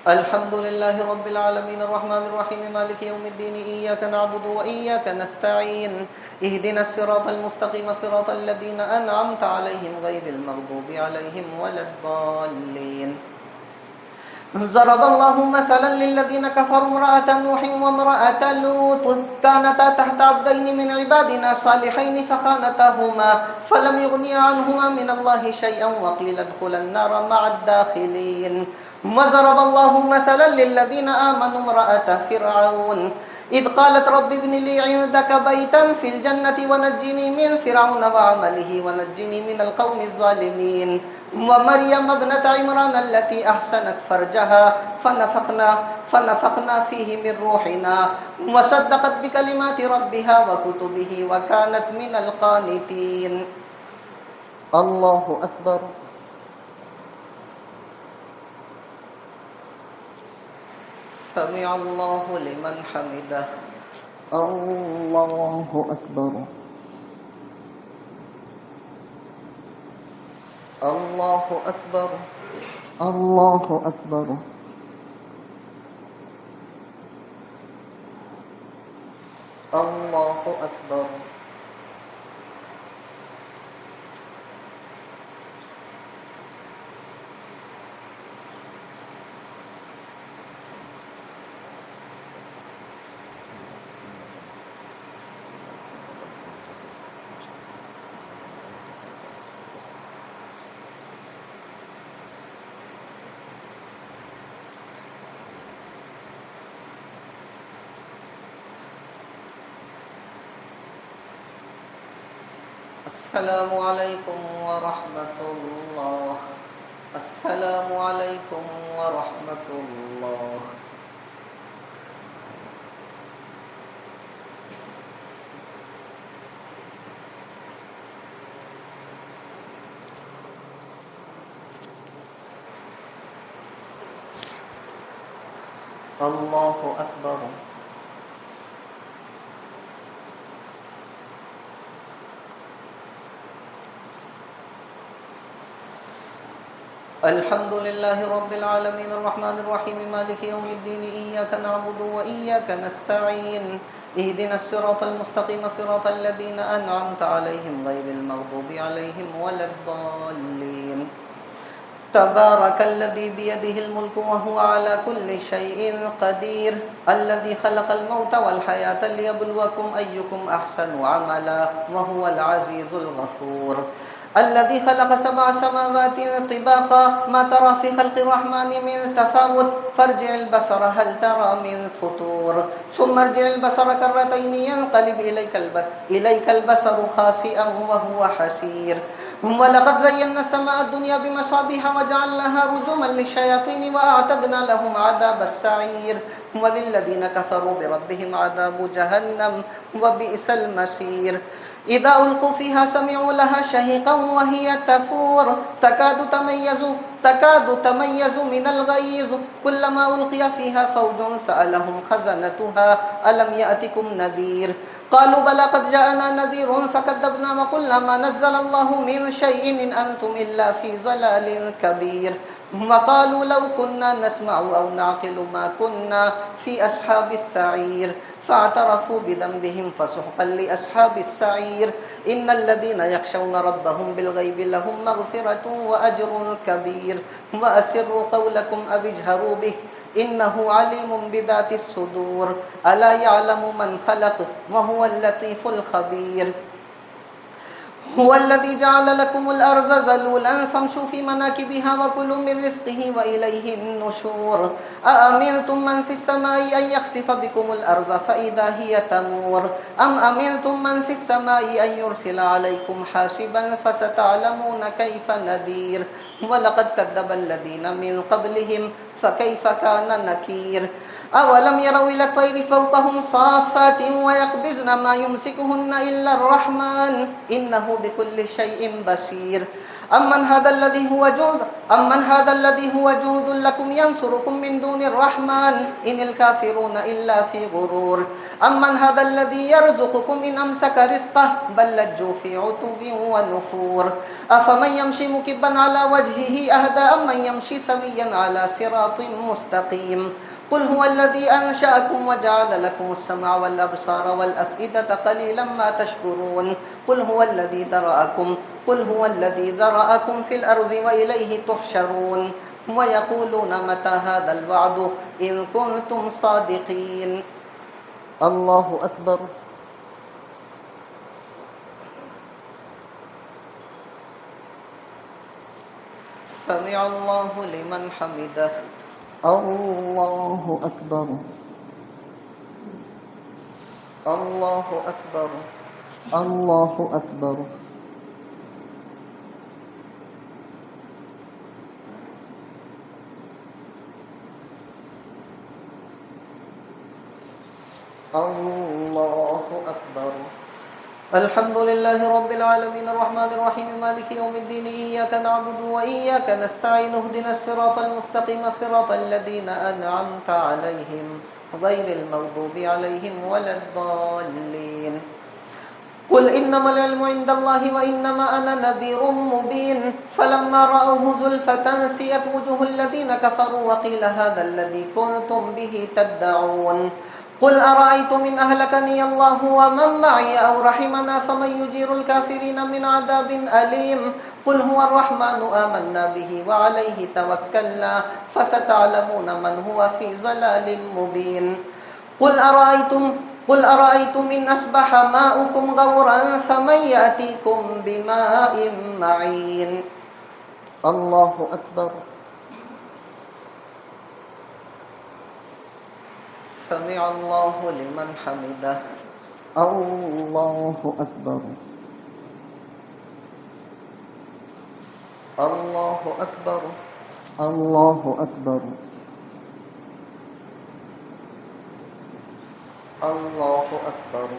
الحمد لله رب العالمين الرحمن الرحيم مالك يوم الدين إياك نعبد وإياك نستعين اهدنا الصراط المستقيم صراط الذين أنعمت عليهم غير المغضوب عليهم ولا الضالين. ضرب الله مثلا للذين كفروا امرأة نوح وامرأة لوط كانتا تحت عبدين من عبادنا صالحين فخانتاهما فلم يغنيا عنهما من الله شيئا وقيل ادخلا النار مع الداخلين. وضرب الله مثلا للذين آمنوا امرأة فرعون إذ قالت رب ابن لي عندك بيتا في الجنة ونجني من فرعون وعمله ونجني من القوم الظالمين. ومريم ابنة عمران التي أحسنت فرجها فنفخنا فيه من روحنا وصدقت بكلمات ربها وكتبه وكانت من القانتين. الله أكبر. سمع الله لمن حمده. الله أكبر. الله أكبر. الله أكبر. الله أكبر. السلام عليكم ورحمة الله. السلام عليكم ورحمة الله. الله أكبر. الحمد لله رب العالمين الرحمن الرحيم مالك يوم الدين إياك نعبد وإياك نستعين اهدنا الصراط المستقيم صراط الذين أنعمت عليهم غير المغضوب عليهم ولا الضالين. تبارك الذي بيده الملك وهو على كل شيء قدير الذي خلق الموت والحياة ليبلوكم أيكم أحسن عملا وهو العزيز الغفور الذي خلق 7 سماوات طباقا ما ترى في خلق الرحمن من تفاوت فارجع البصر هل ترى من فطور ثم ارجع البصر كرتين ينقلب إليك البصر خاسئا وهو حسير ولقد زينا السماء الدنيا بمصابيح وجعلناها رجوما للشياطين وأعتدنا لهم عذاب السعير وللذين كفروا بربهم عذاب جهنم وبئس المصير إذا ألقوا فيها سمعوا لها شهيقا وهي تفور تكاد تميز من الغيظ كلما ألقي فيها فوج سألهم خزنتها ألم يأتكم نذير قالوا بلى قد جاءنا نذير فكذبنا وقلنا ما نزل الله من شيء إن أنتم إلا في ضلال كبير وقالوا لو كنا نسمع أو نعقل ما كنا في أصحاب السعير فاعترفوا بذنبهم فسحقا لأصحاب السعير إن الذين يخشون ربهم بالغيب لهم مغفرة وأجر كبير وأسروا قولكم أو اجهروا به إنه عليم بذات الصدور ألا يعلم من خلق وهو اللطيف الخبير هو الذي جعل لكم الأرض ذلولا فامشوا في مناكبها وكلوا من رزقه وإليه النشور أأمنتم من في السماء أن يخسف بكم الأرض فإذا هي تمور أم أمنتم من في السماء أن يرسل عليكم حاسبا فستعلمون كيف نذير ولقد كذب الذين من قبلهم فكيف كان نكير أولم يروا إلى الطير فوقهم صافات ويقبضن ما يمسكهن إلا الرحمن إنه بكل شيء بصير أمن هذا الذي هو جود لكم ينصركم من دون الرحمن إن الكافرون إلا في غرور أمن هذا الذي يرزقكم إن أمسك رزقه بل لجوا في عتو ونفور أفمن يمشي مكبا على وجهه أهدى أمن يمشي سويا على صراط مستقيم قل هو الذي أنشأكم وجعل لكم السمع والأبصار والأفئدة قليلا ما تشكرون قل هو الذي ذرأكم في الأرض وإليه تحشرون ويقولون متى هذا الوعد إن كنتم صادقين الله أكبر سمع الله لمن حمده الله أكبر الله أكبر الله أكبر الله أكبر الحمد لله رب العالمين الرحمن الرحيم مالك يوم الدين إياك نعبد وإياك نستعين اهدنا الصراط المستقيم صراط الذين أنعمت عليهم غير المغضوب عليهم ولا الضالين قل إنما العلم عند الله وإنما أنا نذير مبين فلما رأوه زلفة سيئت وجوه الذين كفروا وقيل هذا الذي كنتم به تدعون قل أرأيتم إن أهلكني الله ومن معي أو رحمنا فمن يجير الكافرين من عذاب أليم قل هو الرحمن آمنا به وعليه توكلنا فستعلمون من هو في ضلال مبين قل أرأيتم إن أصبح ماؤكم غورا فمن يأتيكم بماء معين الله أكبر سمع الله لمن حمده الله أكبر الله أكبر. الله أكبر. الله أكبر.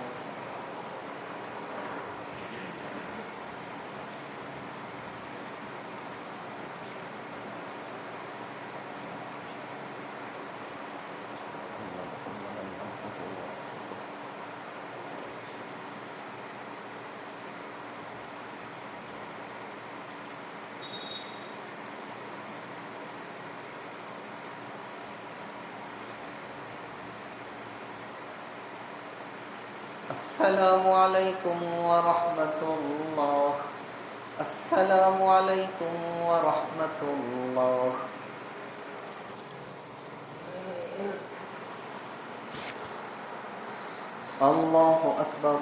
السلام عليكم ورحمة الله. السلام عليكم ورحمة الله. الله أكبر.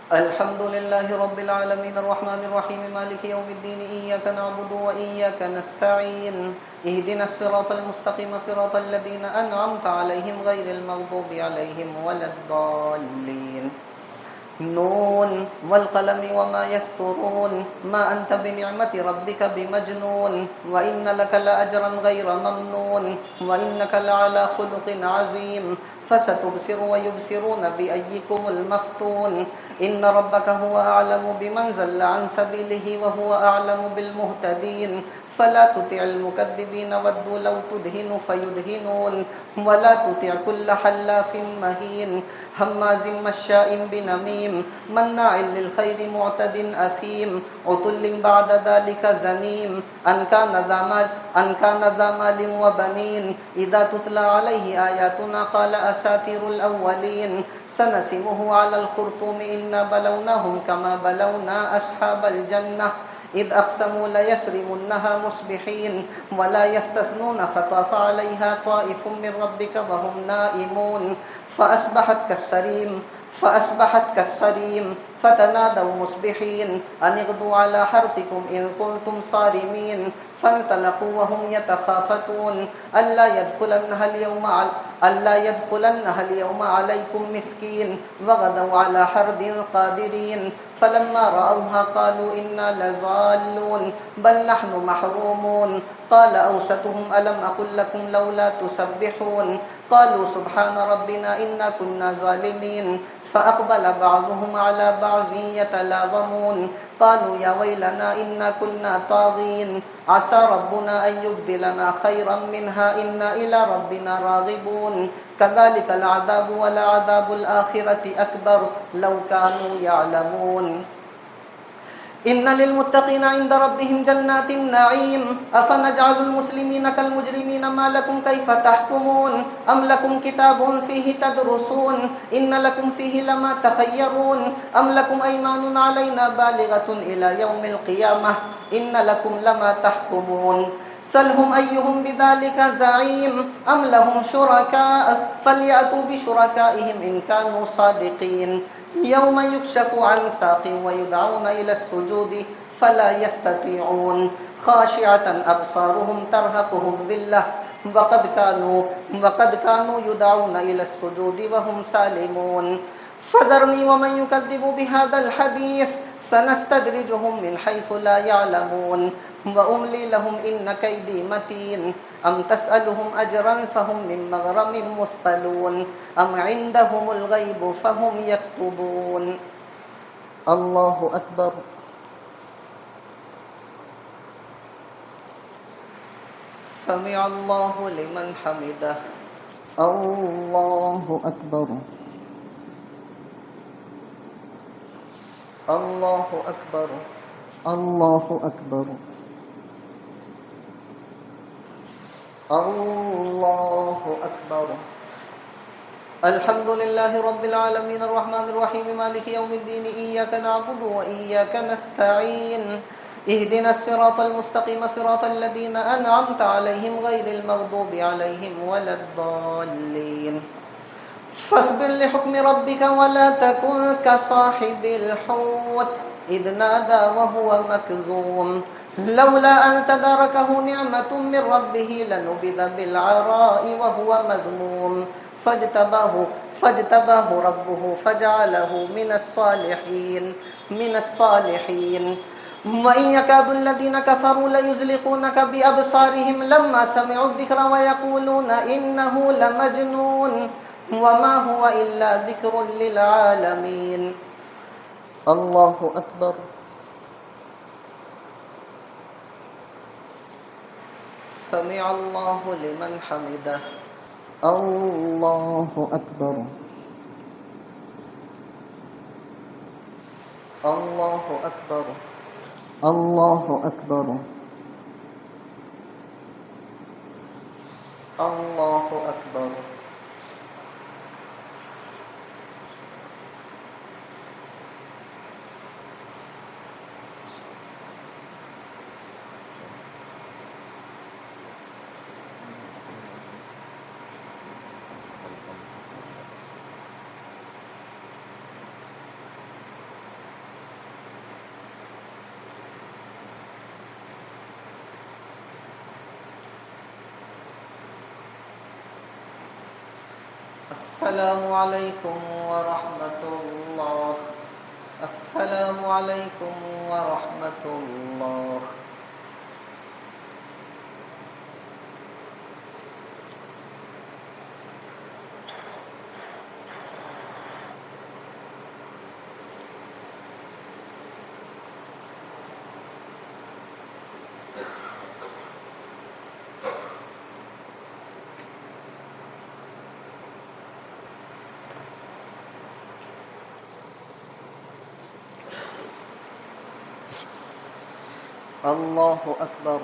الحمد لله رب العالمين الرحمن الرحيم مالك يوم الدين إياك نعبد وإياك نستعين اهدنا الصراط المستقيم صراط الذين أنعمت عليهم غير المغضوب عليهم ولا الضالين. نون والقلم وما يسطرون ما أنت بنعمة ربك بمجنون وإن لك لأجرا غير ممنون وإنك لعلى خلق عظيم فستبصر ويبصرون بأيكم المفتون إن ربك هو أعلم بمن زل عن سبيله وهو أعلم بالمهتدين فلا تطع المكذبين ودوا لو تدهن فيدهنون ولا تطع كل حلاف مهين هماز مشاء بنميم مناع للخير معتد أثيم عتل بعد ذلك زنيم أن كان ذا مال وبنين إذا تتلى عليه آياتنا قال أساطير الأولين سنسمه على الخرطوم إنا بلوناهم كما بلونا أصحاب الجنة إذ أقسموا ليسرمنها مصبحين ولا يستثنون فطاف عليها طائف من ربك وهم نائمون فأصبحت كالصريم فتنادوا مصبحين أن اغدوا على حرثكم إن كنتم صارمين فانطلقوا وهم يتخافتون ألا يدخلنها اليوم عليكم مسكين وغدوا على حرد قادرين فلما رأوها قالوا إنا لضالون بل نحن محرومون قال أوسطهم ألم أقل لكم لولا تسبحون قالوا سبحان ربنا إنا كنا ظالمين فأقبل بعضهم على بعض يتلاومون قالوا يا ويلنا إنا كنا طاغين عسى ربنا أن يبدلنا خيرا منها إنا إلى ربنا راغبون كذلك العذاب ولعذاب الآخرة أكبر لو كانوا يعلمون إن للمتقين عند ربهم جنات النعيم أفنجعل المسلمين كالمجرمين ما لكم كيف تحكمون أم لكم كتاب فيه تدرسون إن لكم فيه لما تخيرون أم لكم أيمان علينا بالغة إلى يوم القيامة إن لكم لما تحكمون سلهم أيهم بذلك زعيم أم لهم شركاء فليأتوا بشركائهم إن كانوا صادقين يوم يكشف عن ساق ويدعون إلى السجود فلا يستطيعون خاشعة أبصارهم ترهقهم ذلة وقد كانوا يدعون إلى السجود وهم سالمون فذرني ومن يكذب بهذا الحديث سنستدرجهم من حيث لا يعلمون وأملي لهم إن كيدي متين أم تسألهم أجرا فهم من مغرم مثقلون أم عندهم الغيب فهم يكتبون الله أكبر. سمع الله لمن حمده. الله أكبر. الله أكبر. الله أكبر. الله أكبر. الحمد لله رب العالمين الرحمن الرحيم مالك يوم الدين إياك نعبد وإياك نستعين اهدنا الصراط المستقيم صراط الذين أنعمت عليهم غير المغضوب عليهم ولا الضالين فاصبر لحكم ربك ولا تكن كصاحب الحوت إذ نادى وهو مكظوم لولا أن تداركه نعمة من ربه لنبذ بالعراء وهو مذموم فاجتباه فاجتباه ربه فجعله من الصالحين. وإن يكاد الذين كفروا ليزلقونك بأبصارهم لما سمعوا الذكر ويقولون إنه لمجنون وما هو إلا ذكر للعالمين. الله أكبر. سمع الله لمن حمده. الله أكبر. الله أكبر. الله أكبر. الله أكبر. السلام عليكم ورحمة الله. السلام عليكم ورحمة الله. الله أكبر.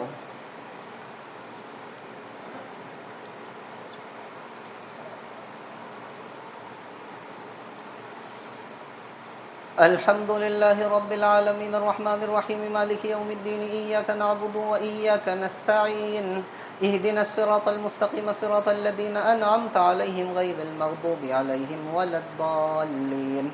الحمد لله رب العالمين الرحمن الرحيم مالك يوم الدين إياك نعبد وإياك نستعين اهدنا الصراط المستقيم صراط الذين أنعمت عليهم غير المغضوب عليهم ولا الضالين.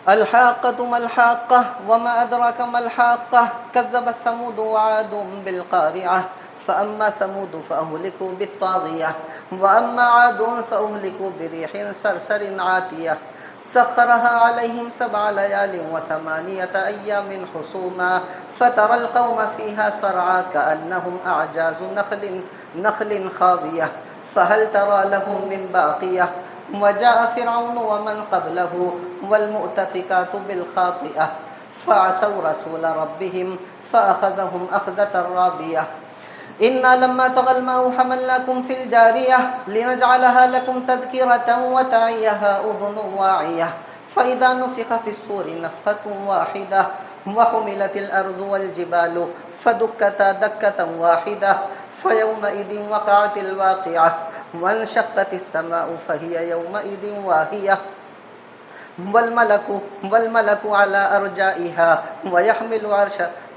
الحاقة ما الحاقة وما أدراك ما الحاقة كذبت ثمود وعاد بالقارعة فأما ثمود فأهلكوا بالطاغية وأما عاد فأهلكوا بريح صرصر عاتية سخرها عليهم 7 ليال و8 أيام حسوما فترى القوم فيها صرعى كأنهم أعجاز نخل خاوية فهل ترى لهم من باقية. وجاء فرعون ومن قبله والمؤتفكات بالخاطئة فعصوا رسول ربهم فأخذهم أخذة رابية. إنا لما طغى الماء حملناكم في الجارية لنجعلها لكم تذكرة وتعيها أذن واعية فإذا نفخ في الصور نفخة واحدة وحملت الأرض والجبال فدكتا دكة واحدة فيومئذ وقعت الواقعة وانشقت السماء فهي يومئذ واهية والملك على أرجائها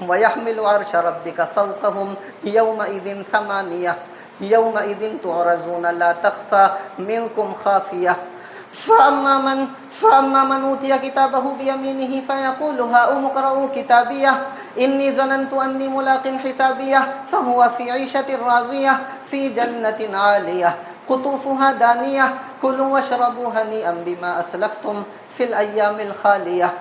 ويحمل عرش ربك فوقهم يومئذ 8 يومئذ تعرضون لا تخفى منكم خافية. فأما من أوتي كتابه بيمينه فيقول هاؤم اقرءوا كتابيه إني ظننت أني ملاق حسابيه فهو في عيشة راضية في جنة عالية قطوفها دانية كلوا واشربوا هنيئا بما أسلفتم في الأيام الخالية.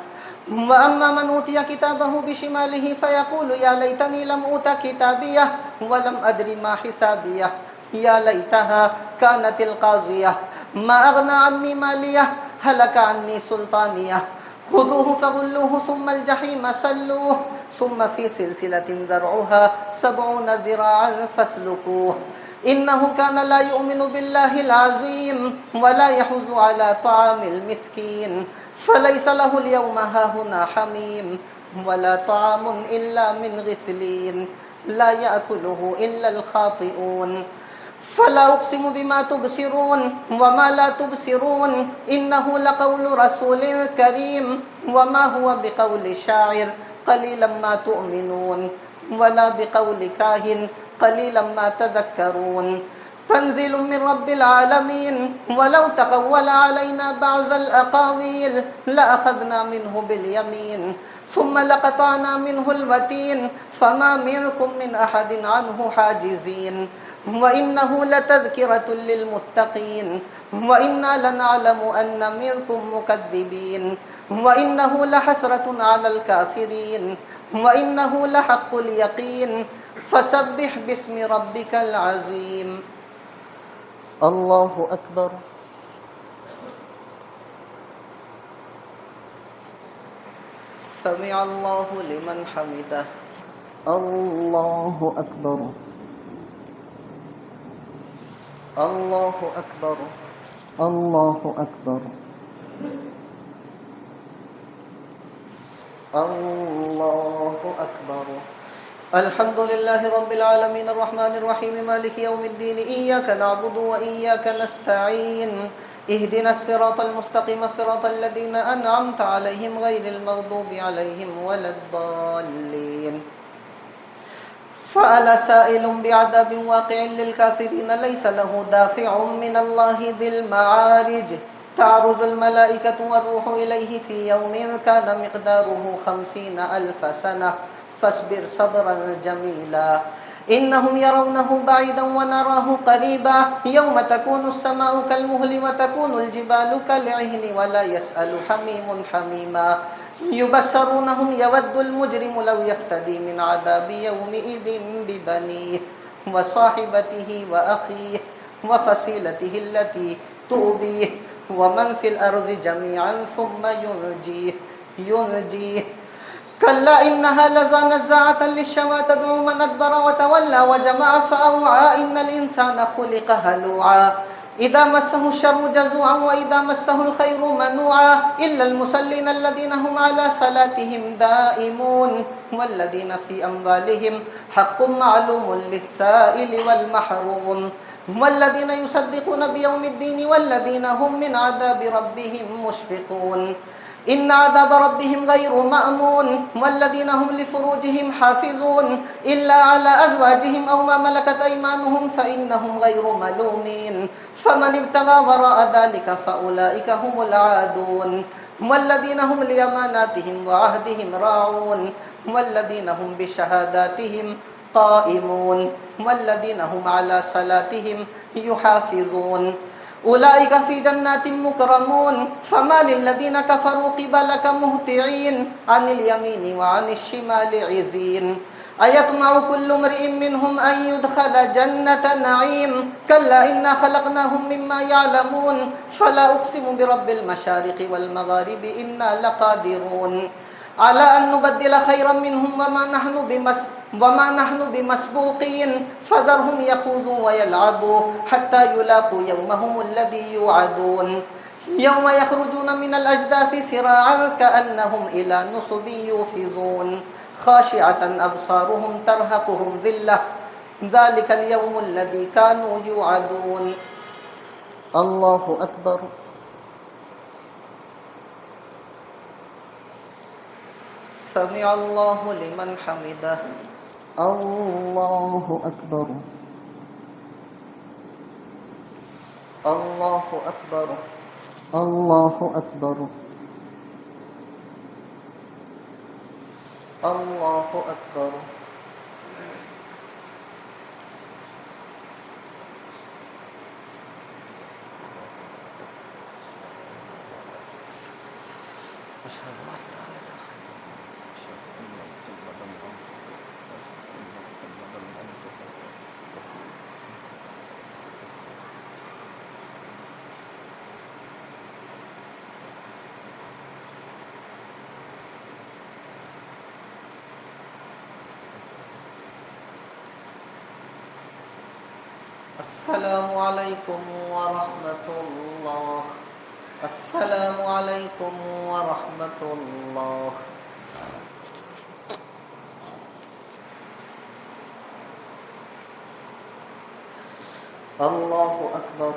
وأما من أوتي كتابه بشماله فيقول يا ليتني لم أوت كتابيه ولم أدر ما حسابيه يا ليتها كانت القاضية ما أغنى عني ماليه هلك عني سلطانيه خذوه فغلوه ثم الجحيم صلوه ثم في سلسلة ذرعها 70 ذراعا فاسلكوه إنه كان لا يؤمن بالله العظيم ولا يحض على طعام المسكين فليس له اليوم هاهنا حميم ولا طعام إلا من غسلين لا يأكله إلا الخاطئون. فلا أقسم بما تبصرون وما لا تبصرون إنه لقول رسول كريم وما هو بقول شاعر قليلا ما تؤمنون ولا بقول كاهن قليلا ما تذكرون. تنزيل من رب العالمين ولو تقول علينا بعض الأقاويل لأخذنا منه باليمين ثم لقطعنا منه الوتين فما منكم من أحد عنه حاجزين وإنه لتذكرة للمتقين وإنا لنعلم أن منكم مكذبين وإنه لحسرة على الكافرين وإنه لحق اليقين فسبح باسم ربك العظيم الله أكبر سمع الله لمن حمده الله أكبر الله أكبر الله أكبر الله أكبر الحمد لله رب العالمين الرحمن الرحيم مالك يوم الدين إياك نعبد وإياك نستعين اهدنا الصراط المستقيم صراط الذين أنعمت عليهم غير المغضوب عليهم ولا الضالين سأل سائل بعذاب واقع للكافرين ليس له دافع من الله ذي المعارج تعرج الملائكة والروح إليه في يوم كان مقداره 50,000 سنة فاصبر صبرا جميلا إنهم يرونه بعيدا ونراه قريبا يوم تكون السماء كالمهل وتكون الجبال كالعهن ولا يسأل حميم حميما يبصرونهم يود المجرم لو يفتدي من عذاب يومئذ ببنيه وصاحبته وأخيه وفصيلته التي تؤذيه ومن في الأرض جميعا ثم ينجيه كلا إنها لظى نزاعة للشوى تدعو من أدبر وتولى وجمع فأوعى إن الإنسان خلق هلوعا إذا مسه الشر جزوعا وإذا مسه الخير منوعا إلا المصلين الذين هم على صلاتهم دائمون والذين في أموالهم حق معلوم للسائل والمحروم والذين يصدقون بيوم الدين والذين هم من عذاب ربهم مشفقون إن عذاب ربهم غير مأمون والذين هم لفروجهم حافظون إلا على أزواجهم أو ما ملكت أيمانهم فإنهم غير ملومين فمن ابتغى وراء ذلك فأولئك هم العادون والذين هم لأماناتهم وعهدهم راعون والذين هم بشهاداتهم قائمون والذين هم على صلاتهم يحافظون أولئك في جنات مكرمون فما للذين كفروا قبلك مهطعين عن اليمين وعن الشمال عزين أيطمع كل امرئ منهم أن يدخل جنة نعيم كلا إنا خلقناهم مما يعلمون فلا أقسم برب المشارق والمغارب إنا لقادرون على أن نبدل خيرا منهم وما نحن بمسبوقين فذرهم يخوضوا ويلعبوا حتى يلاقوا يومهم الذي يوعدون يوم يخرجون من الأجداث سراعا كأنهم إلى نصب يوفزون خاشعة أبصارهم ترهقهم ذلة ذلك اليوم الذي كانوا يوعدون الله أكبر سمع الله لمن حمده الله أكبر الله أكبر الله أكبر الله أكبر أشهد أن لا إله إلا الله أشهد أن محمدا عبده السلام عليكم ورحمة الله السلام عليكم ورحمة الله الله أكبر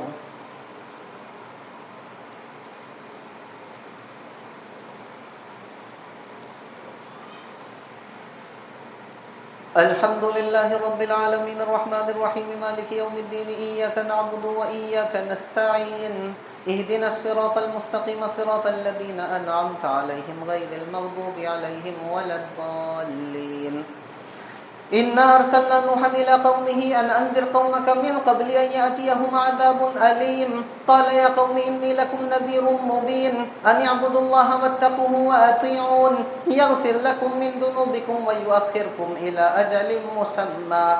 الحمد لله رب العالمين الرحمن الرحيم مالك يوم الدين إياك نعبد وإياك نستعين اهدنا الصراط المستقيم صراط الذين أنعمت عليهم غير المغضوب عليهم ولا الضالين إنا أرسلنا نوحا إلى قومه أن أنذر قومك من قبل أن يأتيهم عذاب أليم قال يا قوم إني لكم نذير مبين أن اعبدوا الله واتقوه وأطيعون يغفر لكم من ذنوبكم ويؤخركم إلى أجل مسمى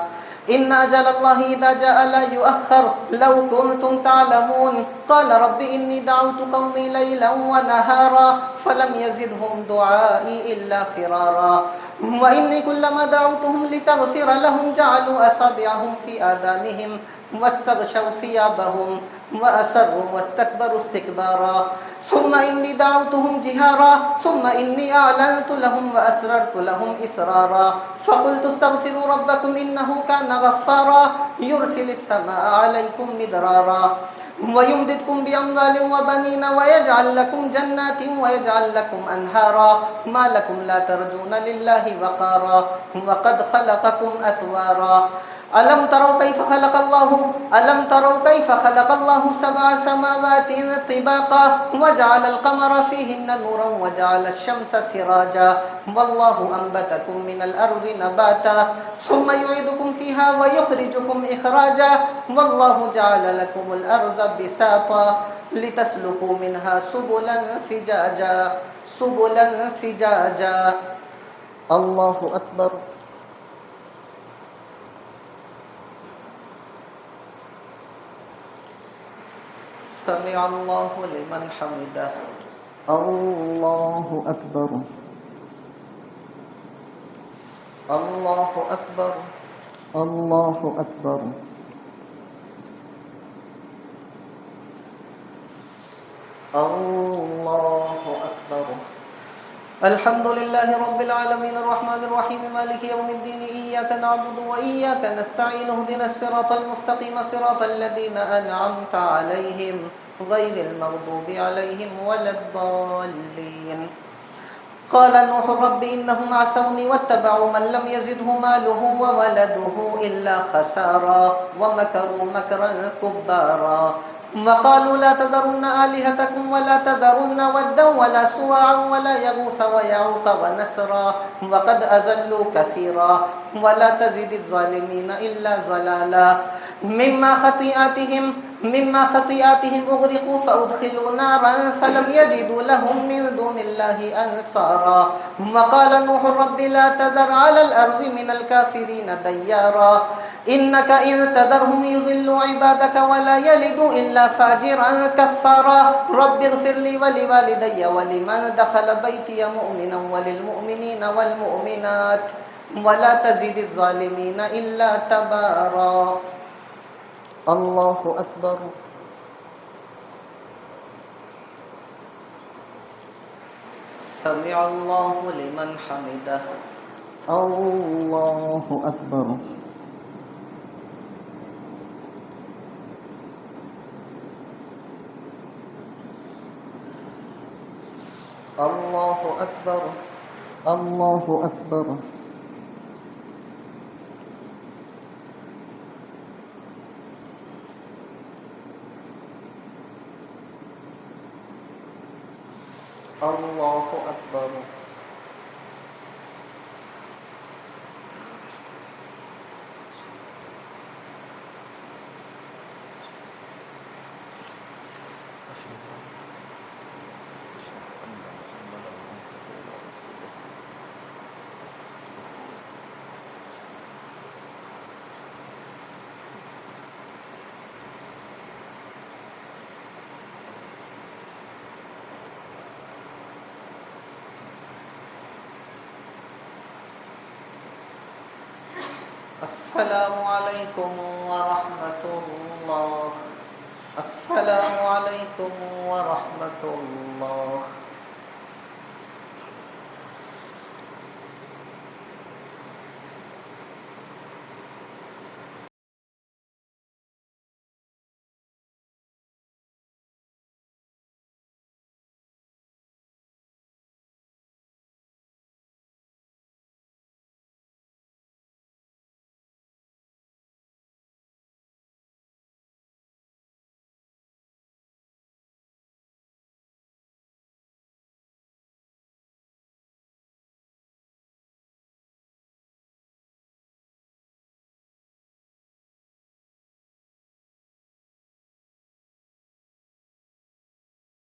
إن أجل الله إذا جاء لا يؤخر لو كنتم تعلمون قال رب إني دعوت قومي ليلا ونهارا فلم يزدهم دعائي إلا فرارا وإني كلما دعوتهم لتغفر لهم جعلوا أصابعهم في آذانهم واستغشوا ثيابهم وأسروا واستكبروا استكبارا ثم إني دعوتهم جهارا ثم إني أعلنت لهم وأسررت لهم إسرارا فقلت استغفروا ربكم إنه كان غفارا يرسل السماء عليكم مدرارا ويمددكم بأموال وبنين ويجعل لكم جنات ويجعل لكم أنهارا ما لكم لا ترجون لله وقارا وقد خلقكم أطوارا ألم تروا كيف خلق الله سبع سماوات طباقا وجعل القمر فيهن نورا وجعل الشمس سراجا والله أنبتكم من الأرض نباتا ثم يعيدكم فيها ويخرجكم إخراجا والله جعل لكم الأرض بساطا لتسلكوا منها سبلا فجاجا الله أكبر سمع الله لمن حمده الله أكبر الله أكبر الله أكبر الله أكبر الحمد لله رب العالمين الرحمن الرحيم مالك يوم الدين إياك نعبد وإياك نستعين اهدنا الصراط المستقيم صراط الذين أنعمت عليهم غير المغضوب عليهم ولا الضالين قال نوح رب إنهم عصوني واتبعوا من لم يزده ماله وولده إلا خسارا ومكروا مكرا كبارا وقالوا لا تذرن آلهتكم ولا تذرن ودا ولا سواعا ولا يغوث ويعوق ونسرا وقد أزلوا كثيرا ولا تزد الظالمين إلا ضلالا مما خطيئاتهم أغرقوا فأدخلوا نارا فلم يجدوا لهم من دون الله أنصارا وقال نوح رب لا تذر على الأرض من الكافرين ديارا إنك إن تذرهم يضلوا عبادك ولا يلدوا إلا فاجرا كفارا رب اغفر لي ولوالدي ولمن دخل بيتي مؤمنا وللمؤمنين والمؤمنات ولا تزد الظالمين إلا تبارا الله أكبر سمع الله لمن حمده الله أكبر الله أكبر الله أكبر الله أكبر السلام عليكم ورحمة الله السلام عليكم ورحمة الله